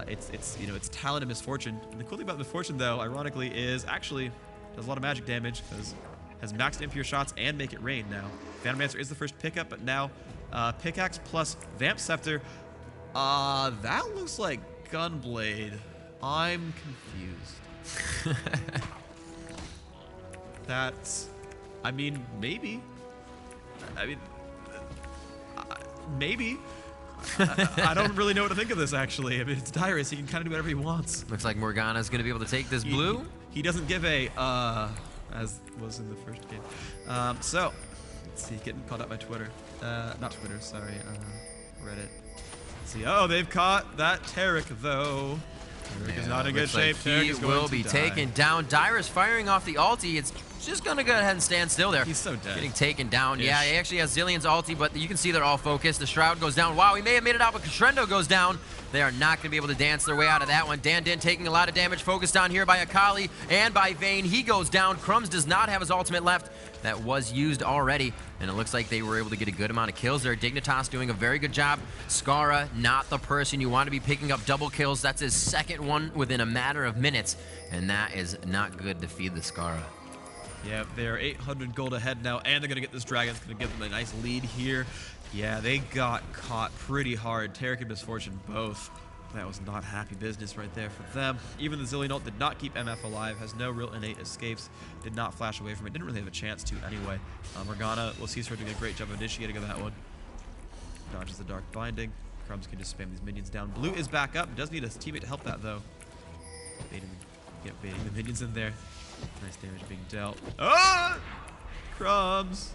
it's talent and misfortune. And the cool thing about misfortune, though, ironically, is actually does a lot of magic damage because has maxed impure shots and make it rain now. Vanomancer is the first pickup, but now pickaxe plus Vamp Scepter. That looks like Gunblade. I'm confused. That's, I mean, maybe. I mean, maybe. I don't really know what to think of this, actually. I mean, it's Dyrus. He can kind of do whatever he wants. Looks like Morgana's going to be able to take this blue. He doesn't give a, as was in the first game. So, let's see, getting called out by Twitter. Not Twitter, sorry, Reddit. Let's see, oh, they've caught that Tarek, though. Tarek is not in good shape. He will be taken down. Dyrus firing off the ulti. It's just going to go ahead and stand still there. He's so dead. Getting taken down. Yeah, he actually has Zillion's ulti, but you can see they're all focused. The Shroud goes down. Wow, he may have made it out, but Crescendo goes down. They are not going to be able to dance their way out of that one. Din taking a lot of damage, focused on here by Akali and by Vayne. He goes down. Crumbs does not have his ultimate left. That was used already, and it looks like they were able to get a good amount of kills there. Dignitas doing a very good job. Scarra, not the person you want to be picking up double kills. That's his second one within a matter of minutes, and that is not good to feed the Scarra. Yeah, they're 800 gold ahead now, and they're going to get this dragon. It's going to give them a nice lead here. Yeah, they got caught pretty hard. Tarek and Misfortune both. That was not happy business right there for them. Even the Zillion ult did not keep MF alive, has no real innate escapes, did not flash away from it, didn't really have a chance to anyway. Morgana, we'll see her doing a great job of initiating that one. Dodges the Dark Binding. Crumbs can just spam these minions down. Blue is back up, does need a teammate to help that though. Baiting the minions in there. Nice damage being dealt. Ah! Crumbs!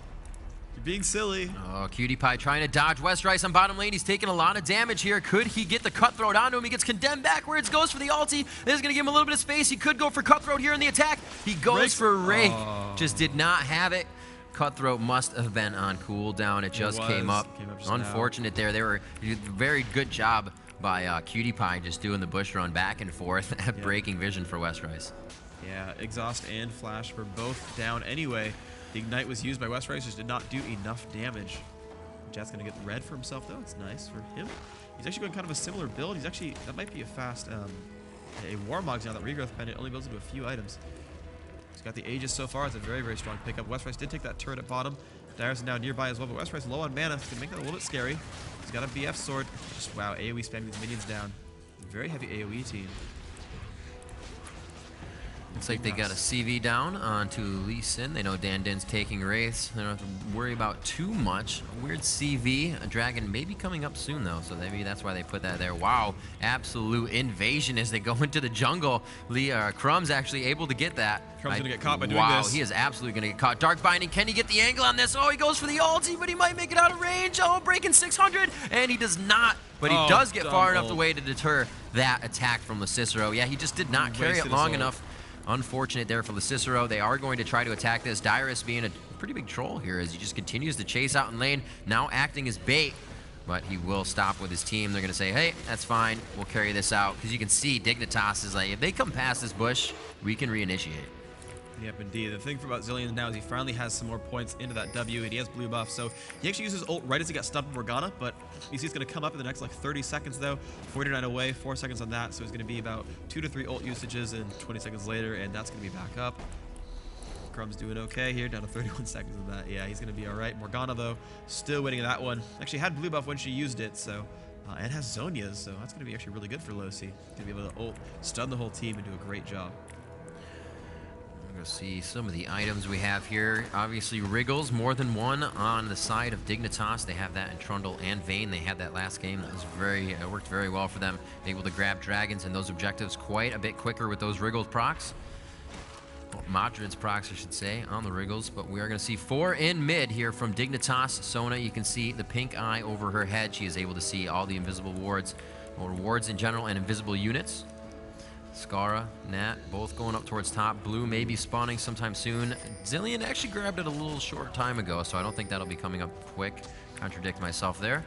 You're being silly. Oh, Cutie Pie trying to dodge Westrice on bottom lane. He's taking a lot of damage here. Could he get the Cutthroat onto him? He gets condemned backwards, goes for the ulti. This is going to give him a little bit of space. He could go for Cutthroat here in the attack. He goes for Rake. Oh. Just did not have it. Cutthroat must have been on cooldown. It just came up. Unfortunate there. They were very good job by Cutie Pie just doing the bush run back and forth at breaking vision for Westrice. Yeah, Exhaust and Flash were both down anyway. The Ignite was used by Westrice, just did not do enough damage. Jet's going to get red for himself, though. It's nice for him. He's actually going kind of a similar build. He's actually, that might be a fast, a Warmogs now. That Regrowth Pendant only builds into a few items. He's got the Aegis so far. It's a very, very strong pickup. Westrice did take that turret at bottom. Dyrus is now nearby as well, but Westrice low on mana. It's going to make that a little bit scary. He's got a BF sword. Just, wow, AoE spamming these minions down. Very heavy AoE team. Looks like they got a CV down onto Lee Sin. They know Din's taking Wraiths. They don't have to worry about too much. A weird CV. A dragon may be coming up soon, though, so maybe that's why they put that there. Wow, absolute invasion as they go into the jungle. Crumb's actually able to get that. Crumb's going to get caught by doing this. Wow, he is absolutely going to get caught. Dark Binding, can he get the angle on this? Oh, he goes for the ulti, but he might make it out of range. Oh, breaking 600, and he does not. But he does get far enough away to deter that attack from Cicero. Yeah, he just did not carry it long enough. Unfortunate there for Cicero. They are going to try to attack this. Dyrus being a pretty big troll here as he just continues to chase out in lane, now acting as bait, but he will stop with his team. They're going to say, hey, that's fine. We'll carry this out. Because you can see Dignitas is like, if they come past this bush, we can reinitiate. Yep, indeed. The thing about Zillion now is he finally has some more points into that W, and he has blue buff, so he actually uses ult right as he got stunned by Morgana, but you see it's going to come up in the next like 30 seconds though. 49 away, 4 seconds on that, so it's going to be about 2 to 3 ult usages and 20 seconds later, and that's going to be back up. Crumb's doing okay here, down to 31 seconds of that. Yeah, he's going to be all right. Morgana, though, still winning that one. Actually had blue buff when she used it, so and has Zonia's, so that's going to be actually really good for Losi. Going to be able to ult, stun the whole team, and do a great job. We'll see some of the items we have here. Obviously, Wriggles, more than one on the side of Dignitas. They have that in Trundle and Vayne. They had that last game. That was worked very well for them. Able to grab dragons and those objectives quite a bit quicker with those Wriggles procs. Well, Madrid's procs, I should say, on the Wriggles. But we are going to see 4 in mid here from Dignitas. Sona, you can see the pink eye over her head. She is able to see all the invisible wards, or wards in general, and invisible units. Scarra, Nat, both going up towards top. Blue may be spawning sometime soon. Zillion actually grabbed it a little short time ago, so I don't think that'll be coming up quick. Contradict myself there.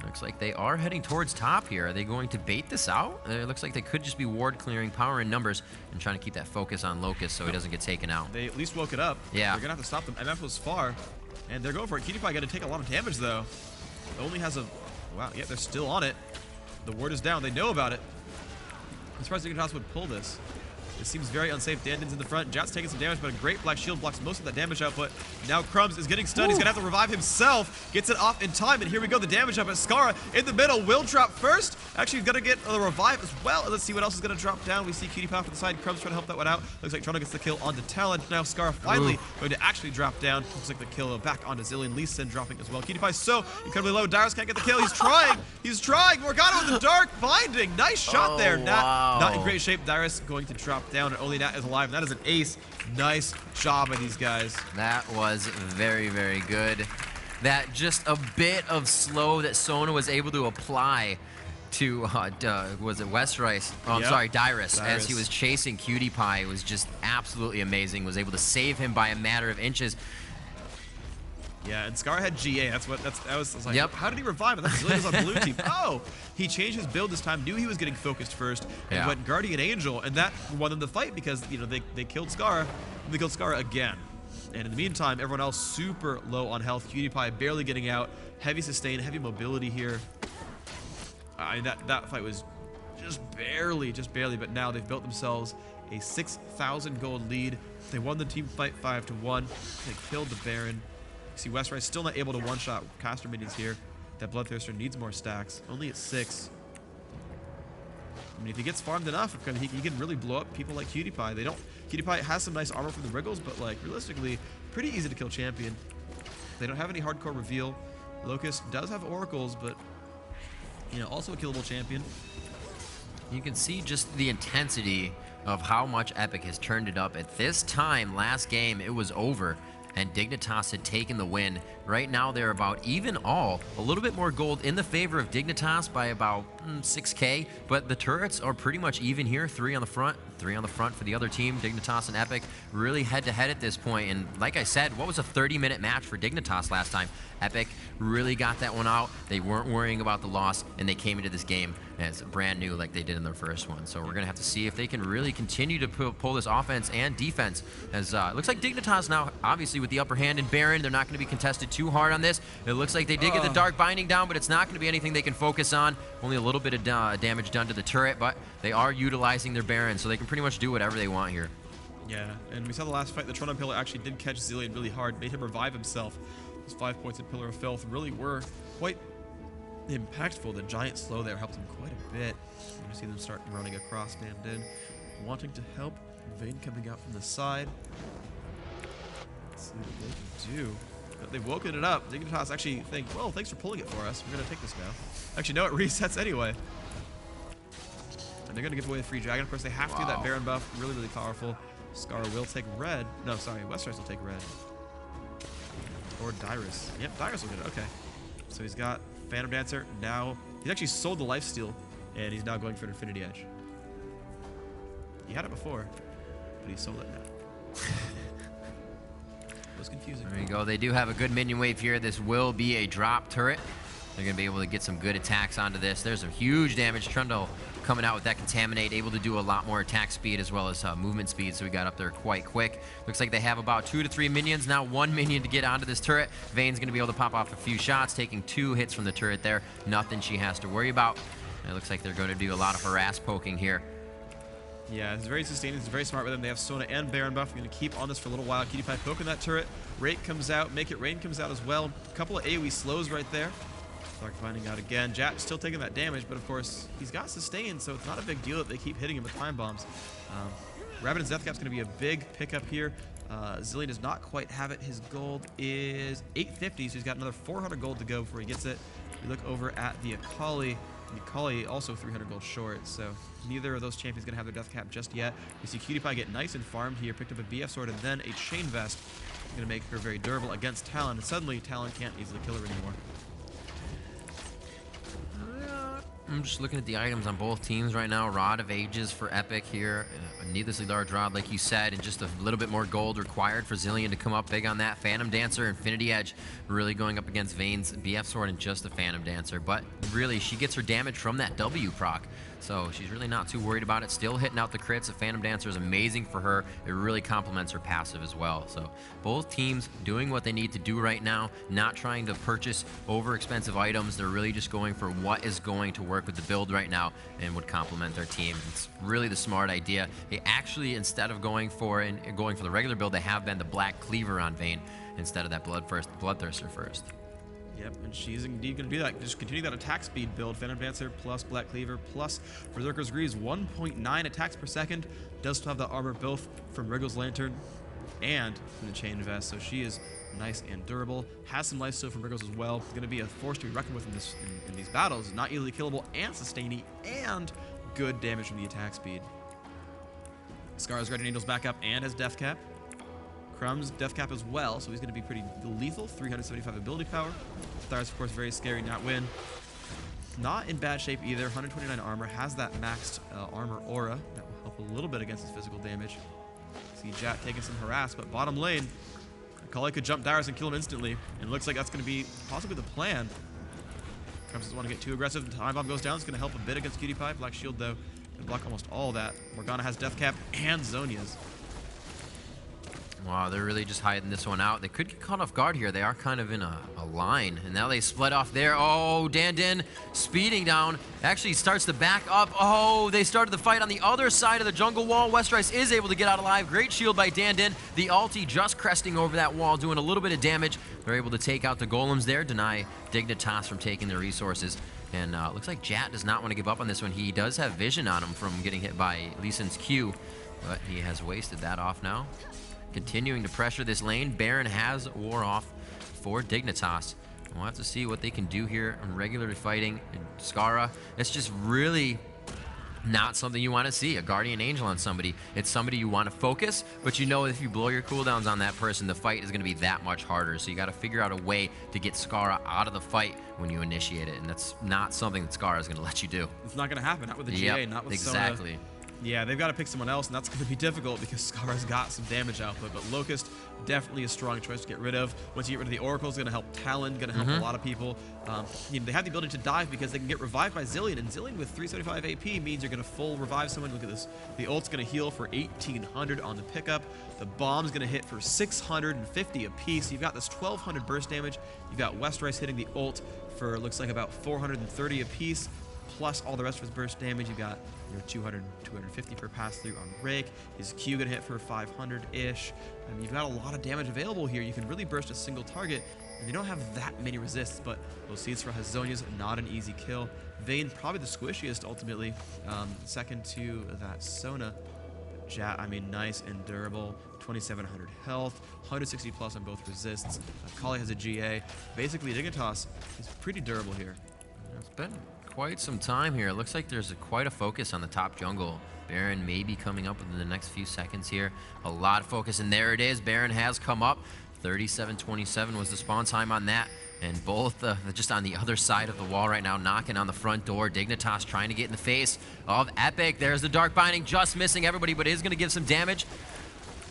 Looks like they are heading towards top here. Are they going to bait this out? It looks like they could just be ward clearing, power in numbers, and trying to keep that focus on Locust so he doesn't get taken out. They at least woke it up. Yeah. They're going to have to stop them. MF was far, and they're going for it. Cutie Pie got to take a lot of damage, though. It only has a... Wow, yeah, they're still on it. The ward is down. They know about it. I'm surprised Dignitas would pull this. It seems very unsafe. Din's in the front. Jat's taking some damage, but a great black shield blocks most of that damage output. Now Crumbs is getting stunned. He's going to have to revive himself. Gets it off in time, and here we go. The damage up at Scarra in the middle will drop first. Actually, he's going to get the revive as well. Let's see what else is going to drop down. We see Cutie Pie from the side. Crumbs trying to help that one out. Looks like Toronto gets the kill onto Talon. Now Scarra finally going to actually drop down. Looks like the kill back onto Zillion. Lee Sin dropping as well. Cutie Pie so incredibly low. Dyrus can't get the kill. He's trying. He's trying. Morgana with the dark binding. Nice shot there. Not in great shape. Dyrus going to drop down, and only Nat is alive. And that is an ace. Nice job by these guys. That was very, very good. That just a bit of slow that Sona was able to apply to, was it West Rice? Oh, I'm sorry, Dyrus, as he was chasing Cutie Pie. It was just absolutely amazing. Was able to save him by a matter of inches. Yeah, and Scar had GA. I was like, how did he revive? I thought Zillion was on blue team. Oh, he changed his build this time. Knew he was getting focused first, and went Guardian Angel, and that won them the fight because they killed Scar. They killed Scar again, and in the meantime, everyone else super low on health. Cutie Pie barely getting out. Heavy sustain, heavy mobility here. That fight was just barely. But now they've built themselves a 6,000 gold lead. They won the team fight 5-1. They killed the Baron. See West Rice still not able to one-shot caster minions here. That Bloodthirster needs more stacks. Only at 6. I mean, if he gets farmed enough, he can really blow up people like Cutie Pie. Cutie Pie has some nice armor from the Wriggles, but like realistically, pretty easy to kill champion. They don't have any hardcore reveal. Locust does have oracles, but also a killable champion. You can see just the intensity of how much Epik has turned it up. At this time, last game, it was over, and Dignitas had taken the win. Right now, they're about even all. A little bit more gold in the favor of Dignitas by about 6K, but the turrets are pretty much even here. 3 on the front for the other team. Dignitas and Epik really head-to-head at this point. And like I said, what was a 30-minute match for Dignitas last time? Epik really got that one out. They weren't worrying about the loss, and they came into this game as brand new like they did in their first one. So we're going to have to see if they can really continue to pull this offense and defense. As it looks like Dignitas now, obviously with the upper hand in Baron, they're not going to be contested too hard on this. It looks like they did get the dark binding down, but it's not going to be anything they can focus on. Only a little bit of damage done to the turret, but they are utilizing their Baron, so they can pretty much do whatever they want here. Yeah, and we saw the last fight, the Toronto Pillar actually did catch Zillion really hard, made him revive himself. Those 5 points at Pillar of Filth really were quite impactful. The giant slow there helped him quite a bit. You see them start running across Din, wanting to help. Vayne coming out from the side. Let's see what they can do. But they've woken it up. Dignitas actually think, well, thanks for pulling it for us. We're going to take this now. Actually, no, it resets anyway. And they're going to give away the free dragon. Of course, they have to. That Baron buff, really, really powerful. Scarra will take red. No, sorry, West Rice will take red. Or Dyrus. Yep, Dyrus will get it. Okay. So he's got Phantom Dancer. Now, he's actually sold the lifesteal, and he's now going for an Infinity Edge. He had it before, but he sold it now. It was confusing. There you go. They do have a good minion wave here. This will be a drop turret. They're going to be able to get some good attacks onto this. There's some huge damage. Trundle coming out with that Contaminate, able to do a lot more attack speed as well as movement speed, so we got up there quite quick. Looks like they have about 2 to 3 minions. Now 1 minion to get onto this turret. Vayne's going to be able to pop off a few shots, taking 2 hits from the turret there. Nothing she has to worry about. And it looks like they're going to do a lot of harass poking here. Yeah, it's very sustaining. It's very smart with them. They have Sona and Baron buff. We're going to keep on this for a little while. Cutie Pie poking that turret. Rake comes out. Make It Rain comes out as well. A couple of AoE slows right there. Dark Binding out again. Jat still taking that damage, but of course, he's got sustain, so it's not a big deal that they keep hitting him with time bombs. Rabbiddin's Death Cap's going to be a big pickup here. Zillion does not quite have it. His gold is 850, so he's got another 400 gold to go before he gets it. We look over at the Akali. The Akali also 300 gold short, so neither of those champions going to have their Death Cap just yet. You see Cutie Pie get nice and farmed here, picked up a BF sword and then a Chain Vest. Going to make her very durable against Talon, and suddenly Talon can't easily kill her anymore. I'm just looking at the items on both teams right now. Rod of Ages for Epik here. A needlessly large rod, like you said, and just a little bit more gold required for Zillion to come up big on that. Phantom Dancer, Infinity Edge, really going up against Vayne's BF Sword and just the Phantom Dancer. But really, she gets her damage from that W proc. So she's really not too worried about it. Still hitting out the crits. The Phantom Dancer is amazing for her. It really complements her passive as well. So both teams doing what they need to do right now, not trying to purchase over expensive items. They're really just going for what is going to work with the build right now and would complement their team. It's really the smart idea. They actually, instead of going for the regular build, they have been the Black Cleaver on Vayne instead of that Bloodthirster first. Yep, and she's indeed going to do that. Just continue that attack speed build. Phantom Dancer plus Black Cleaver plus Berserker's Greaves. 1.9 attacks per second. Does still have the armor both from Wriggle's Lantern and from the Chain Vest. So she is nice and durable. Has some lifesteal from Wriggles as well. Going to be a force to be reckoned with in these battles. Not easily killable and sustaining and good damage from the attack speed. Scarra's Guardian Angel's back up and has Death Cap. Crumb's Death Cap as well, so he's going to be pretty lethal. 375 ability power. Thar's, of course, very scary. Not win. Not in bad shape either. 129 armor. Has that maxed armor aura. That will help a little bit against his physical damage. See Jat taking some harass, but bottom lane, Akali could jump Darius and kill him instantly. And it looks like that's going to be possibly the plan. Crumbs doesn't want to get too aggressive. Time Bomb goes down. It's going to help a bit against Cutie Pie. Black Shield, though, can block almost all that. Morgana has Death Cap and Zhonya's. Wow, they're really just hiding this one out. They could get caught off guard here. They are kind of in a line, and now they split off there. Oh, Din speeding down. Actually starts to back up. Oh, they started the fight on the other side of the jungle wall. Westrice is able to get out alive. Great shield by Din. The ulti just cresting over that wall, doing a little bit of damage. They're able to take out the golems there, deny Dignitas from taking their resources. And looks like Jat does not want to give up on this one. He does have vision on him from getting hit by Lee Sin's Q, but he has wasted that off now. Continuing to pressure this lane. Baron has war off for Dignitas. We'll have to see what they can do here on regularly fighting Scarra. It's just really not something you want to see, a Guardian Angel on somebody. It's somebody you want to focus, but you know if you blow your cooldowns on that person, the fight is going to be that much harder. So you got to figure out a way to get Scarra out of the fight when you initiate it, and that's not something that Scarra is going to let you do. It's not going to happen, not with the GA, not with exactly. Sona. Yeah, they've got to pick someone else, and that's going to be difficult because Scarra's got some damage output. But Locust, definitely a strong choice to get rid of. Once you get rid of the Oracle, it's going to help Talon, going to help a lot of people. You know, they have the ability to dive because they can get revived by Zilean, and Zilean with 375 AP means you're going to full revive someone. Look at this. The ult's going to heal for 1,800 on the pickup. The bomb's going to hit for 650 apiece. So you've got this 1,200 burst damage. You've got Westrice hitting the ult for, looks like, about 430 apiece. Plus all the rest of his burst damage. You've got 200, 250 per pass through on Rake. His Q gonna hit for 500-ish. I mean, you've got a lot of damage available here. You can really burst a single target, and they don't have that many resists, but Lositra has Zhonya's, not an easy kill. Vayne, probably the squishiest ultimately. Second to that Sona. Jat, I mean, nice and durable. 2,700 health, 160 plus on both resists. Akali has a GA. Basically, Dignitas is pretty durable here. It's been quite some time here. It looks like there's quite a focus on the top jungle. Baron may be coming up within the next few seconds here. A lot of focus, and there it is. Baron has come up. 37-27 was the spawn time on that. And both just on the other side of the wall right now, knocking on the front door. Dignitas trying to get in the face of Epik. There's the Dark Binding, just missing everybody, but it is going to give some damage.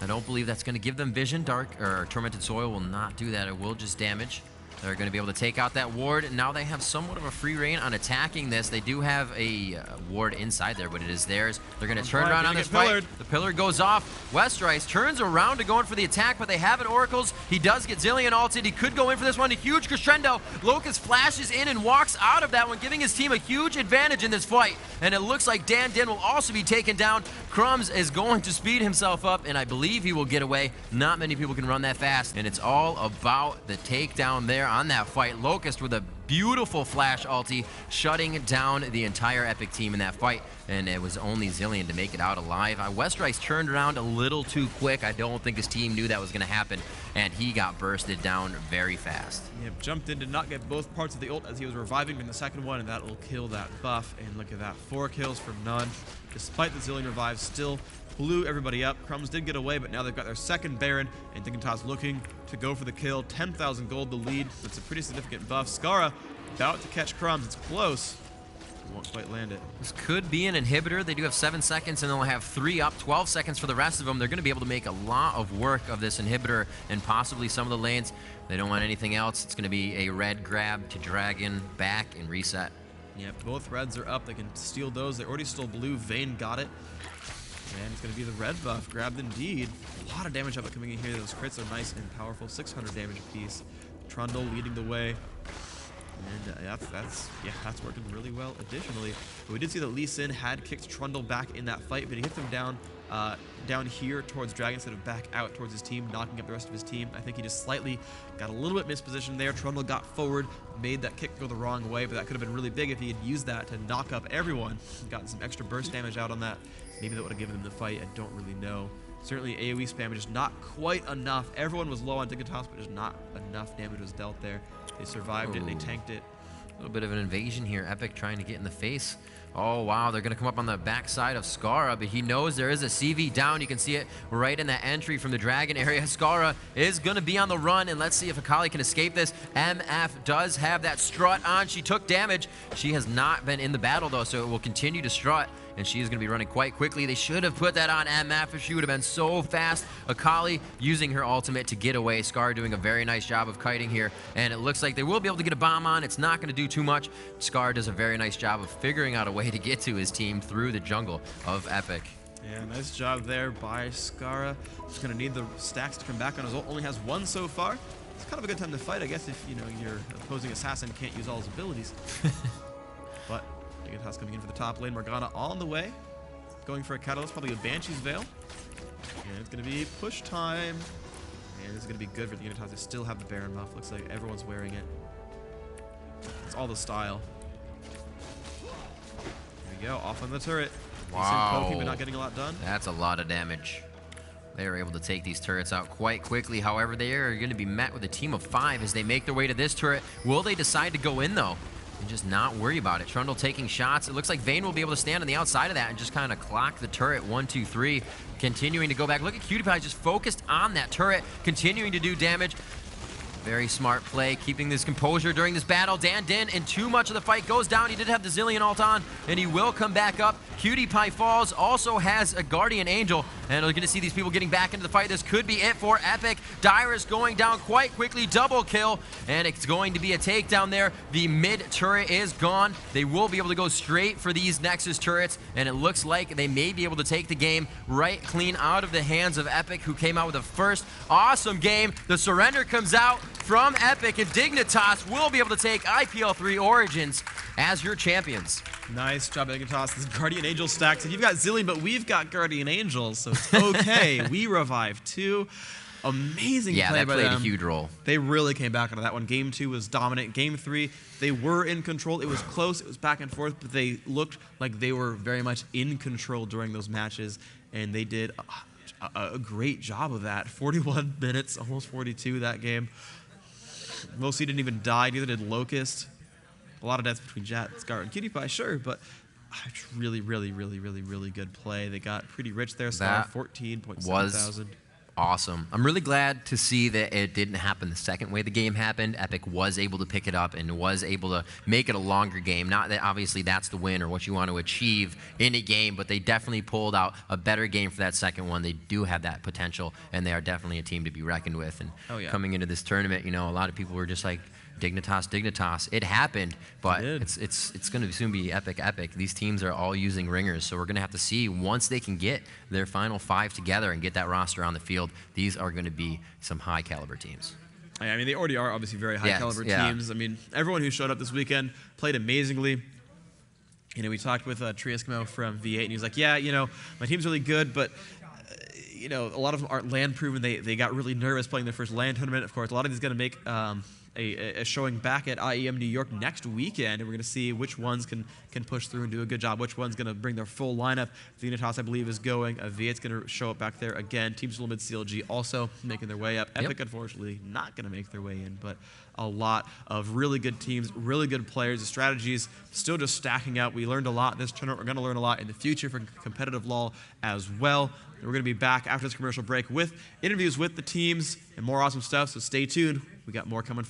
I don't believe that's going to give them vision. Tormented Soil will not do that. It will just damage. They're going to be able to take out that ward, and now they have somewhat of a free reign on attacking this. They do have a ward inside there, but it is theirs. They're going to turn around on this fight. The pillar goes off. Westrice turns around to go in for the attack, but they have it Oracles. He does get Zilean ulted. He could go in for this one. A huge crescendo. Locust flashes in and walks out of that one, giving his team a huge advantage in this fight. And it looks like Din will also be taken down. Crumbs is going to speed himself up, and I believe he will get away. Not many people can run that fast, and it's all about the takedown there on that fight. Locust with a beautiful flash ulti, shutting down the entire Epik team in that fight, and it was only Zilean to make it out alive. Westrice turned around a little too quick. I don't think his team knew that was going to happen, and he got bursted down very fast. Yep, jumped in, did not get both parts of the ult as he was reviving in the second one, and that will kill that buff. And look at that, 4 kills for none. Despite the Zilean revive, still blew everybody up. Crumbs did get away, but now they've got their second Baron, and Dignitas looking to go for the kill. 10,000 gold the lead. That's a pretty significant buff. Scarra about to catch Crumbs. It's close. Won't quite land it. This could be an inhibitor. They do have 7 seconds, and they'll have 3 up, 12 seconds for the rest of them. They're going to be able to make a lot of work of this inhibitor and possibly some of the lanes. They don't want anything else. It's going to be a red grab to Dragon back and reset. Yeah, both reds are up. They can steal those. They already stole blue. Vayne got it. And it's going to be the red buff. Grabbed indeed. A lot of damage up coming in here. Those crits are nice and powerful. 600 damage apiece. Trundle leading the way. And that's working really well. Additionally, we did see that Lee Sin had kicked Trundle back in that fight, but he hit them down here towards Dragon instead of back out towards his team, knocking up the rest of his team. I think he just slightly got a little bit mispositioned there. Trundle got forward, made that kick go the wrong way, but that could have been really big if he had used that to knock up everyone. Gotten some extra burst damage out on that. Maybe that would have given him the fight. I don't really know. Certainly AoE spam is just not quite enough. Everyone was low on Dignitas, but just not enough damage was dealt there. They survived it, they tanked it. A little bit of an invasion here. Epik trying to get in the face. Oh, wow, they're going to come up on the backside of Scarra, but he knows there is a CV down. You can see it right in that entry from the Dragon area. Scarra is going to be on the run, and let's see if Akali can escape this. MF does have that strut on. She took damage. She has not been in the battle, though, so it will continue to strut, and she is going to be running quite quickly. They should have put that on MF if she would have been so fast. Akali using her ultimate to get away. Scarra doing a very nice job of kiting here, and it looks like they will be able to get a bomb on. It's not going to do too much. Scarra does a very nice job of figuring out a way to get to his team through the jungle of Epik. Yeah, nice job there by Scarra. Just going to need the stacks to come back on his ult. Only has one so far. It's kind of a good time to fight, I guess, if your opposing assassin can't use all his abilities. But Dignitas coming in for the top lane. Morgana on the way. Going for a catalyst, probably a Banshee's Veil. And it's going to be push time. And this is going to be good for the Dignitas. They still have the Baron buff. Looks like everyone's wearing it. It's all the style. There we go, off on the turret. Wow. Poking, but not getting a lot done. That's a lot of damage. They are able to take these turrets out quite quickly. However, they are going to be met with a team of 5 as they make their way to this turret. Will they decide to go in, though, and just not worry about it? Trundle taking shots. It looks like Vayne will be able to stand on the outside of that and just kind of clock the turret. 1, 2, 3. Continuing to go back. Look at Imaqtpie just focused on that turret, continuing to do damage. Very smart play, keeping this composure during this battle. Dinh, and too much of the fight goes down. He did have the Zillion ult on, and he will come back up. Imaqtpie falls, also has a Guardian Angel, and we're going to see these people getting back into the fight. This could be it for Epik. Dyrus going down quite quickly, double kill, and it's going to be a takedown there. The mid turret is gone. They will be able to go straight for these Nexus turrets, and it looks like they may be able to take the game right clean out of the hands of Epik, who came out with the first awesome game. The surrender comes out from Epik, and Dignitas will be able to take IPL 3 Origins as your champions. Nice job, Dignitas. This Guardian Angel stacks, and you've got Zillion, but we've got Guardian Angels, so it's okay. We revive too. Amazing play by them. Yeah, that played a huge role. They really came back into that one. Game 2 was dominant. Game 3, they were in control. It was close. It was back and forth, but they looked like they were very much in control during those matches, and they did a great job of that. 41 minutes, almost 42 that game. Mostly didn't even die, neither did Locust. A lot of deaths between Jat, Scarra, and Imaqtpie, sure, but really good play. They got pretty rich there. Scarra, 14.7 thousand. Awesome. I'm really glad to see that it didn't happen the second way the game happened. Epik was able to pick it up and was able to make it a longer game. Not that obviously that's the win or what you want to achieve in a game, but they definitely pulled out a better game for that second one. They do have that potential, and they are definitely a team to be reckoned with. And coming into this tournament, a lot of people were just like, Dignitas. It happened, but it's going to soon be Epik. These teams are all using ringers, so we're going to have to see once they can get their final 5 together and get that roster on the field. These are going to be some high caliber teams. I mean, they already are obviously very high caliber teams. I mean, everyone who showed up this weekend played amazingly. We talked with Trieskimo from V8, and he was like, yeah, my team's really good, but a lot of them aren't land proven. They got really nervous playing their first land tournament. Of course, a lot of these going to make a showing back at IEM New York next weekend, and we're going to see which ones can push through and do a good job, which one's going to bring their full lineup. Dignitas, I believe, is going. V8's going to show up back there again. Team Still Mid CLG also making their way up. Epik, unfortunately, not going to make their way in, but a lot of really good teams, really good players. The strategies still just stacking out. We learned a lot this tournament. We're going to learn a lot in the future for competitive LoL as well. We're going to be back after this commercial break with interviews with the teams and more awesome stuff, so stay tuned. We got more coming for